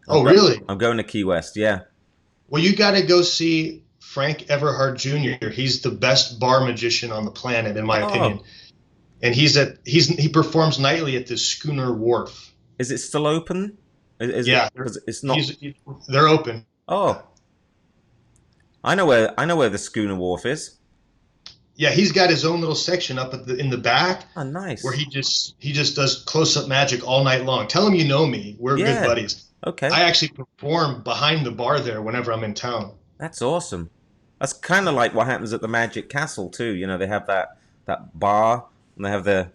Really? I'm going to Key West, yeah. Well, you got to go see Frank Everhart Jr. He's the best bar magician on the planet, in my opinion. And he performs nightly at the Schooner Wharf. Is it still open? It's not. They're open. Oh, I know where the Schooner Wharf is. Yeah, he's got his own little section up in the back. Oh, nice. Where he just does close-up magic all night long. Tell him you know me. We're good buddies. Okay. I actually perform behind the bar there whenever I'm in town. That's awesome. That's kind of like what happens at the Magic Castle too. They have that bar and they have the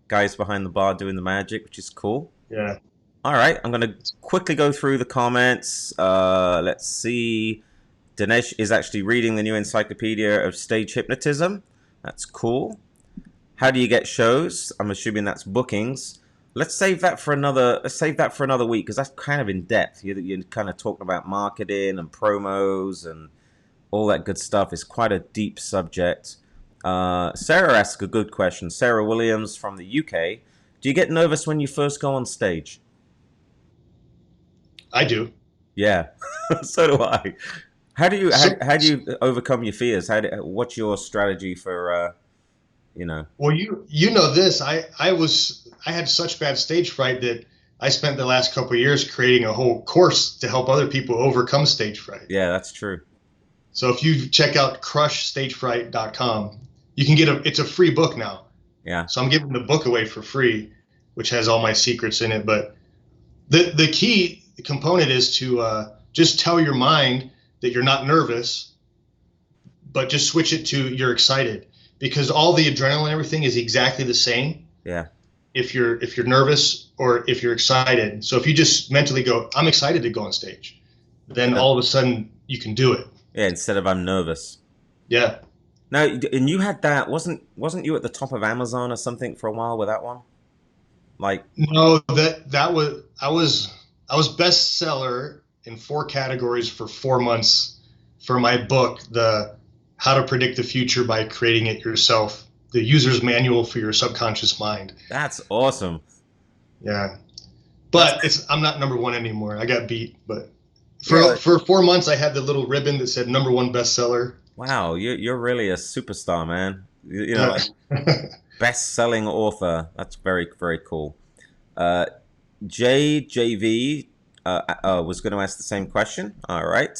guys behind the bar doing the magic, which is cool. Yeah. All right, I'm going to quickly go through the comments. Let's see. Dinesh is actually reading the new encyclopedia of stage hypnotism. That's cool. How do you get shows? I'm assuming that's bookings. Let's save that for another week because that's kind of in depth. You're kind of talking about marketing and promos and all that good stuff. It's quite a deep subject. Sarah asked a good question. Sarah Williams from the UK. Do you get nervous when you first go on stage? I do. Yeah, so do I. How do you overcome your fears? What's your strategy for Well, you know this. I had such bad stage fright that I spent the last couple of years creating a whole course to help other people overcome stage fright. Yeah, that's true. So if you check out crushstagefright.com, you can it's a free book now. Yeah. So I'm giving the book away for free, which has all my secrets in it. But the key component is to just tell your mind that you're not nervous, but just switch it to you're excited. because all the adrenaline and everything is exactly the same. Yeah. If you're nervous or if you're excited. So if you just mentally go, I'm excited to go on stage, then all of a sudden you can do it. Yeah, instead of I'm nervous. Yeah. Now, and you had that, wasn't you at the top of Amazon or something for a while with that one? Like, no, that was I was bestseller in 4 categories for 4 months for my book, the How to Predict the Future by Creating It Yourself, the user's manual for your subconscious mind. That's awesome. Yeah. But I'm not #1 anymore. I got beat, but for 4 months I had the little ribbon that said #1 bestseller. Wow, you're really a superstar, man. You know, like best-selling author. That's very, very cool. JJV was going to ask the same question. All right.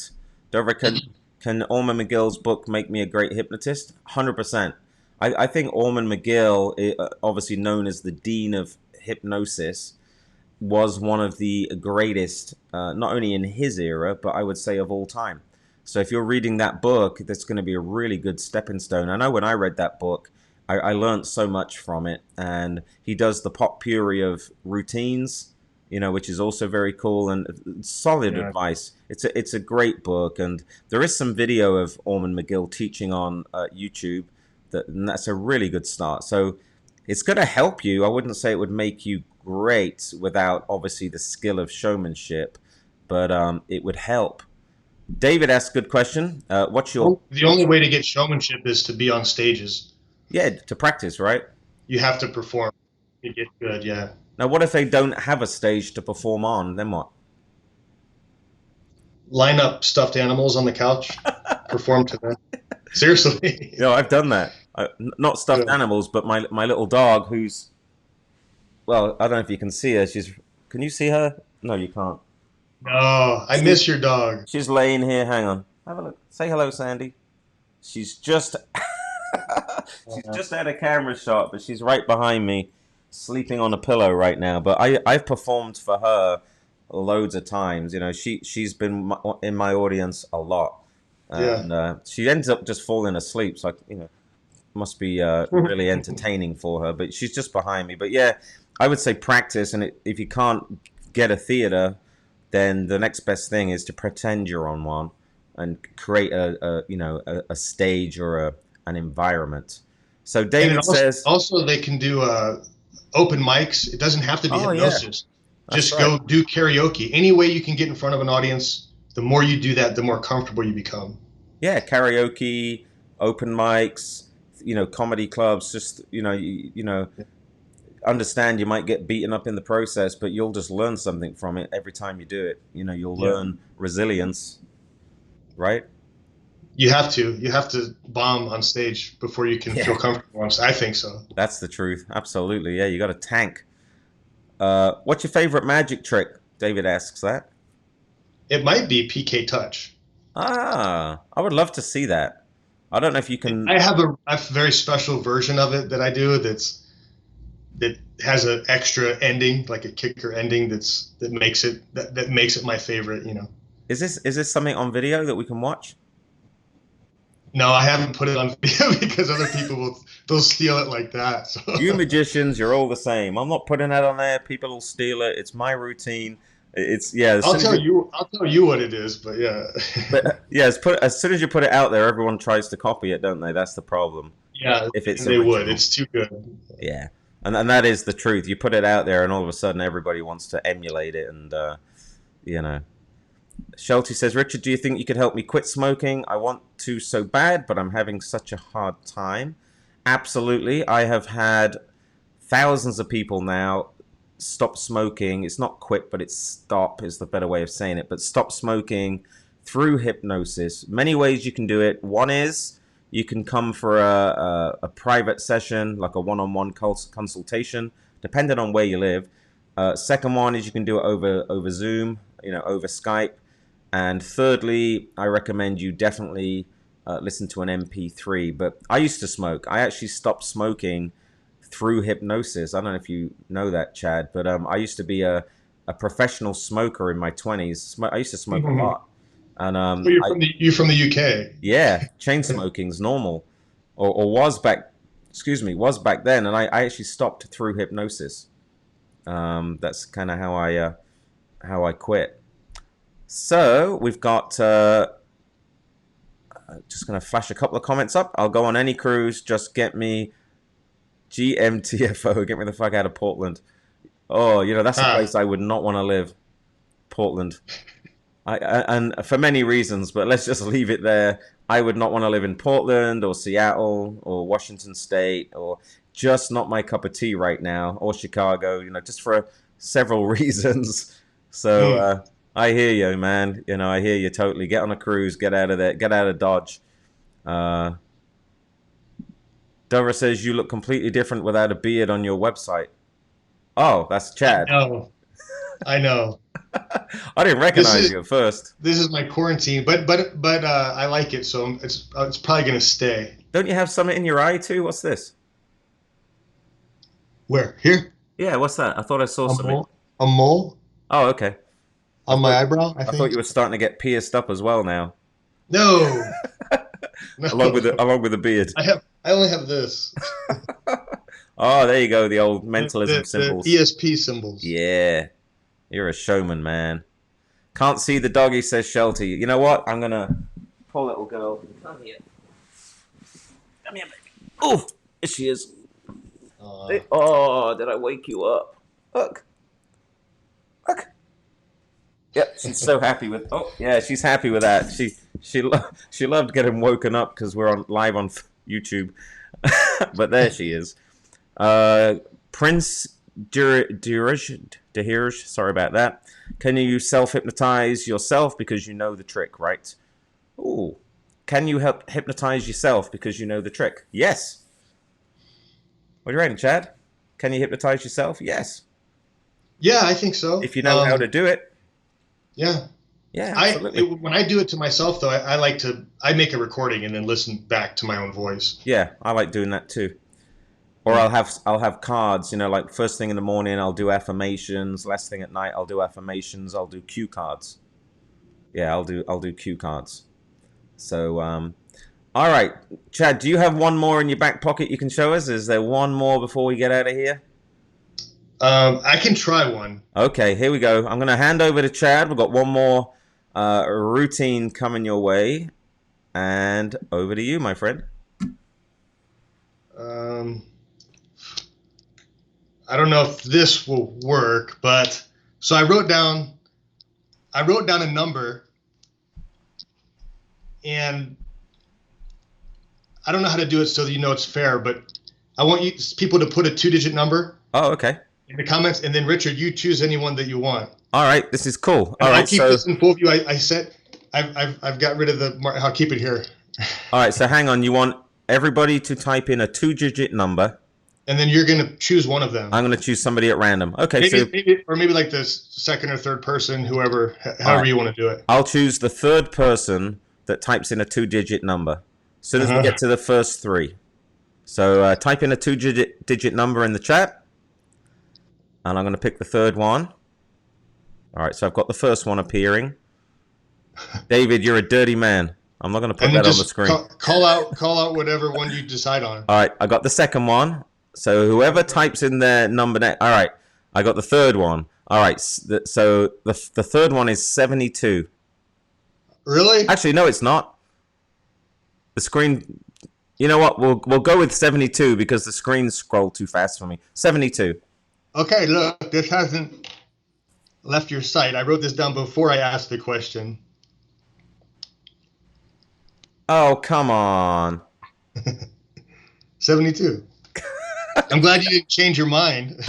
Dover, can Orman McGill's book make me a great hypnotist? 100%. I think Orman McGill, obviously known as the Dean of Hypnosis, was one of the greatest, not only in his era, but I would say of all time. So if you're reading that book, that's going to be a really good stepping stone. I know when I read that book, I learned so much from it. And he does the potpourri of routines, you know, which is also very cool and solid advice. It's a great book. And there is some video of Orman McGill teaching on YouTube. And that's a really good start. So it's going to help you. I wouldn't say it would make you great without obviously the skill of showmanship, but it would help. David asked a good question. What's your... The only way to get showmanship is to be on stages. Yeah, to practice, right? You have to perform to get good, yeah. Now, what if they don't have a stage to perform on? Then what? Line up stuffed animals on the couch, perform to them. Seriously. No, I've done that. Not stuffed animals, but my little dog who's... Well, I don't know if you can see her. Can you see her? No, you can't. No, I miss your dog. She's laying here. Hang on. Have a look. Say hello, Sandy. She's just... she's just had a camera shot, but she's right behind me, sleeping on a pillow right now. But I've performed for her loads of times. You know, she's been in my audience a lot, and she ends up just falling asleep. So you know, must be really entertaining for her. But she's just behind me. But yeah, I would say practice, and if you can't get a theater, then the next best thing is to pretend you're on one and create a stage or an environment. So David says also they can do open mics. It doesn't have to be hypnosis. Just go do karaoke. Any way you can get in front of an audience, the more you do that, the more comfortable you become. Yeah, karaoke, open mics, you know, comedy clubs. Just you know, understand you might get beaten up in the process, but you'll just learn something from it every time you do it. You know, you'll learn resilience, right? You have to bomb on stage before you can feel comfortable. I think so. That's the truth. Absolutely. Yeah, you got a tank. What's your favorite magic trick? David asks that. It might be PK touch. I would love to see that. I don't know if you can. I have a very special version of it that I do that has an extra ending, like a kicker ending that makes it my favorite. You know. Is this something on video that we can watch? No, I haven't put it on video because other people they'll steal it like that. So. You magicians, you're all the same. I'm not putting that on there. People will steal it. It's my routine. It's I'll tell you what it is, but yeah. But yeah, as soon as you put it out there, everyone tries to copy it, don't they? That's the problem. Yeah, if it's they would. It's too good. Yeah, and that is the truth. You put it out there, and all of a sudden, everybody wants to emulate it, and you know. Shelty says, Richard, do you think you could help me quit smoking? I want to so bad, but I'm having such a hard time. Absolutely. I have had thousands of people now stop smoking. It's not quit, but it's stop is the better way of saying it. But stop smoking through hypnosis. Many ways you can do it. One is you can come for a private session, like a one-on-one consultation, depending on where you live. Second one is you can do it over Zoom, you know, over Skype. And thirdly, I recommend you definitely listen to an MP3. But I used to smoke. I actually stopped smoking through hypnosis. I don't know if you know that, Chad, but I used to be a professional smoker in my 20s. I used to smoke a lot. And you're from the UK. Yeah, chain smoking's normal, or was back excuse me, was back then, and I actually stopped through hypnosis. That's kind of how I quit. So we've got just gonna flash a couple of comments up. I'll go on any cruise. Just get me GMTFO. Get me the fuck out of Portland. Oh, that's a place I would not want to live. Portland. And for many reasons, but let's just leave it there. I would not want to live in Portland or Seattle or Washington State, or just not my cup of tea right now, or Chicago, just for several reasons. So I hear you, man. I hear you totally. Get on a cruise, get out of there, get out of Dodge. Dover says you look completely different without a beard on your website. Oh, that's Chad. I know. I didn't recognize you at first. This is my quarantine, but I like it, so it's probably gonna stay. Don't you have something in your eye too? What's this? Where? Here? Yeah, what's that? I thought I saw something. A mole? Oh, okay. On my eyebrow, I think. I thought you were starting to get pierced up as well now. No. Along with the beard. I only have this. Oh, there you go. The old mentalism symbols. The ESP symbols. Yeah. You're a showman, man. Can't see the doggy, says Shelty. You know what? I'm going to... Poor little girl. Come here. Come here, baby. Oh, here she is. Oh, did I wake you up? Look. Look. Yep, she's so happy with... Oh, yeah, she's happy with that. She loved getting woken up because we're live on YouTube. But there she is. Prince Dehirj, sorry about that. Can you self-hypnotize yourself because you know the trick, right? Ooh. Can you hypnotize yourself because you know the trick? Yes. What are you writing, Chad? Can you hypnotize yourself? Yes. Yeah, I think so. If you know how to do it. Yeah. Yeah, absolutely. When I do it to myself, though, I make a recording and then listen back to my own voice. Yeah, I like doing that too. Or I'll have cards, like first thing in the morning I'll do affirmations, last thing at night I'll do affirmations, I'll do cue cards. Yeah, I'll do cue cards. So all right, Chad, do you have one more in your back pocket you can show us? Is there one more before we get out of here? I can try one. Okay, here we go. I'm going to hand over to Chad. We've got one more routine coming your way. And over to you, my friend. I don't know if this will work, but so I wrote down a number, and I don't know how to do it so that it's fair, but I want people to put a 2-digit number. Oh, okay. In the comments, and then Richard, you choose anyone that you want. All right, this is cool. And I'll keep this in full view. I've got rid of the. I'll keep it here. All right, so hang on. You want everybody to type in a 2-digit number, and then you're going to choose one of them. I'm going to choose somebody at random. Okay, maybe like the second or third person, however you want to do it. I'll choose the third person that types in a 2-digit number. As soon as we get to the first three, so type in a 2-digit number in the chat. And I'm going to pick the third one. All right, so I've got the first one appearing. David, you're a dirty man. I'm not going to put that on the screen. Call out whatever one you decide on. All right, I got the second one. So whoever types in their number next. All right, I got the third one. All right, so the third one is 72. Really? Actually, no, it's not. The screen. You know what? We'll go with 72 because the screen scrolled too fast for me. 72. Okay, look, this hasn't left your site. I wrote this down before I asked the question. Oh, come on. 72. I'm glad you didn't change your mind.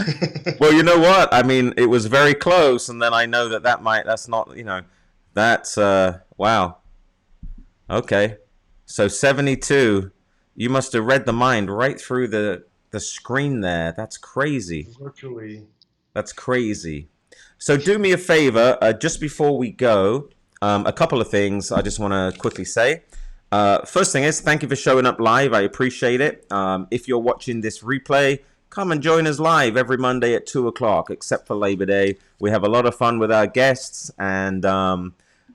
Well, you know what? I mean, it was very close, and then I know that's not, that's, wow. Okay. So 72, you must have read the mind right through the screen there. That's crazy. Virtually. That's crazy. So do me a favor, just before we go, a couple of things I just want to quickly say. First thing is, thank you for showing up live. I appreciate it. If you're watching this replay, come and join us live every Monday at 2 o'clock, except for Labor Day. We have a lot of fun with our guests, and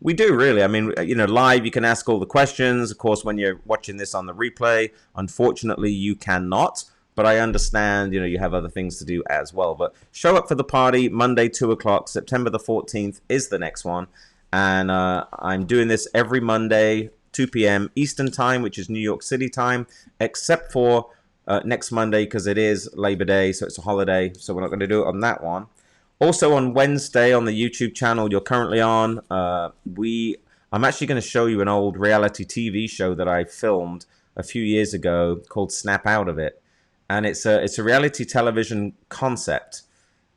We do, really. I mean, live, you can ask all the questions. Of course, when you're watching this on the replay, unfortunately, you cannot. But I understand, you have other things to do as well. But show up for the party, Monday, 2 o'clock, September the 14th is the next one. And I'm doing this every Monday, 2 p.m. Eastern time, which is New York City time, except for next Monday because it is Labor Day, so it's a holiday. So we're not going to do it on that one. Also on Wednesday on the YouTube channel you're currently on, I'm actually going to show you an old reality TV show that I filmed a few years ago called Snap Out of It. And it's a reality television concept.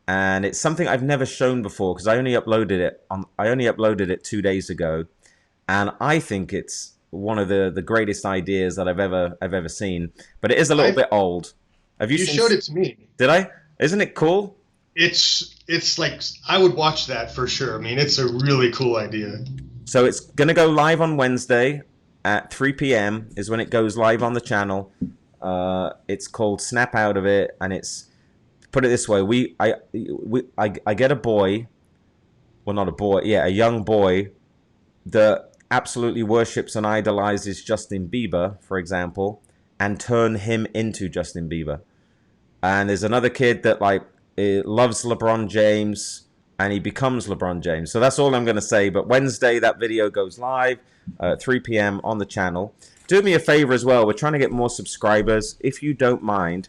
And it's something I've never shown before because I only uploaded it 2 days ago. And I think it's one of the greatest ideas that I've ever seen. But it is a little bit old. You showed it to me. Did I? Isn't it cool? It's like, I would watch that for sure. I mean, it's a really cool idea. So it's going to go live on Wednesday at 3 p.m. is when it goes live on the channel. It's called Snap Out of It, and it's, put it this way, I get a boy, well, not a boy, yeah, a young boy that absolutely worships and idolizes Justin Bieber, for example, and turn him into Justin Bieber. And there's another kid that loves LeBron James, and he becomes LeBron James. So that's all I'm going to say. But Wednesday, that video goes live at 3 p.m. on the channel. Do me a favor as well. We're trying to get more subscribers. If you don't mind,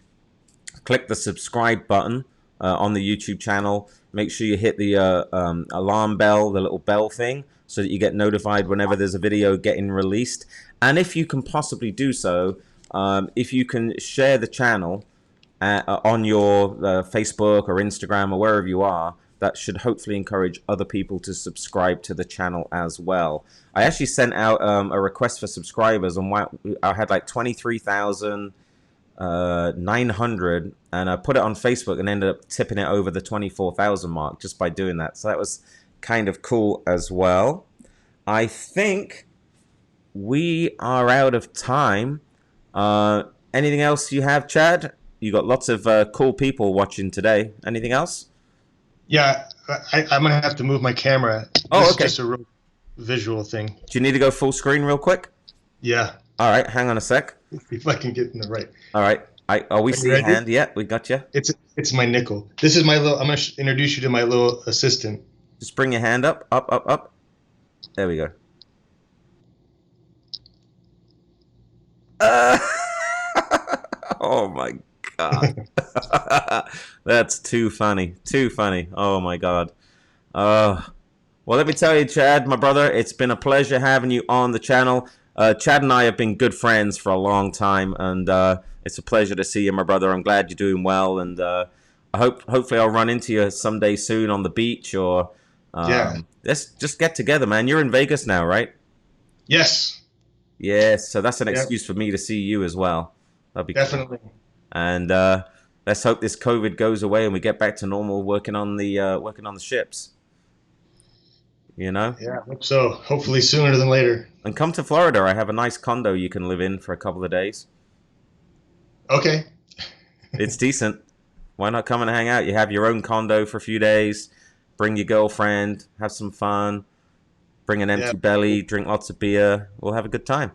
click the subscribe button on the YouTube channel. Make sure you hit the alarm bell, the little bell thing, so that you get notified whenever there's a video getting released. And if you can possibly do so, if you can share the channel on your Facebook or Instagram or wherever you are, that should hopefully encourage other people to subscribe to the channel as well. I actually sent out a request for subscribers, and I had like 23,900, and I put it on Facebook and ended up tipping it over the 24,000 mark just by doing that. So that was kind of cool as well. I think we are out of time. Anything else you have, Chad? You got lots of cool people watching today. Anything else? Yeah, I'm going to have to move my camera. Oh, this okay. is just a real visual thing. Do you need to go full screen real quick? Yeah. All right, hang on a sec. If I can get in the right. All right. We see your hand. Yeah, we got you. It's my nickel. This is my little, I'm going to introduce you to my little assistant. Just bring your hand up, up, up, up. There we go. Oh, my God. That's too funny. Too funny. Oh, my God. Well, let me tell you, Chad, my brother, it's been a pleasure having you on the channel. Chad and I have been good friends for a long time, and it's a pleasure to see you, my brother. I'm glad you're doing well, and hopefully I'll run into you someday soon on the beach, or let's just get together, man. You're in Vegas now, right? Yes. Yes, so that's an excuse for me to see you as well. That'd be definitely cool. And let's hope this COVID goes away and we get back to normal working on the ships. Yeah, I hope so. Hopefully sooner than later. And come to Florida. I have a nice condo you can live in for a couple of days. Okay. It's decent. Why not come and hang out? You have your own condo for a few days. Bring your girlfriend. Have some fun. Bring an empty belly. Drink lots of beer. We'll have a good time.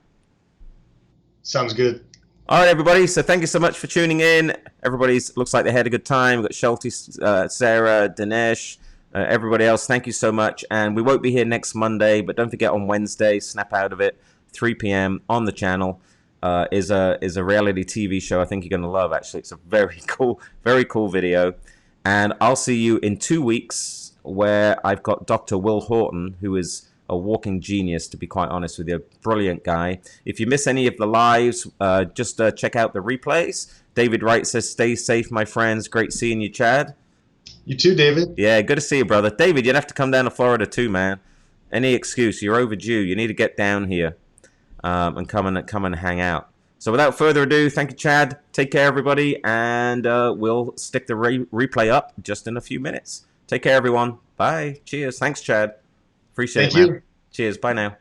Sounds good. All right, everybody. So thank you so much for tuning in. Everybody's looks like they had a good time. We've got Shelty, Sarah, Dinesh, everybody else. Thank you so much. And we won't be here next Monday, but don't forget on Wednesday, Snap Out of It, 3 p.m. on the channel is a reality TV show. I think you're going to love. Actually, it's a very cool video. And I'll see you in 2 weeks, where I've got Dr. Will Horton, who is a walking genius, to be quite honest with you. Brilliant guy. If you miss any of the lives, just check out the replays. David Wright says, stay safe, my friends. Great seeing you, Chad. You too, David. Yeah, good to see you, brother. David, you'd have to come down to Florida too, man. Any excuse. You're overdue. You need to get down here and come and hang out. So without further ado, thank you, Chad. Take care, everybody. And we'll stick the replay up just in a few minutes. Take care, everyone. Bye. Cheers. Thanks, Chad. Appreciate it, man. Cheers. Bye now.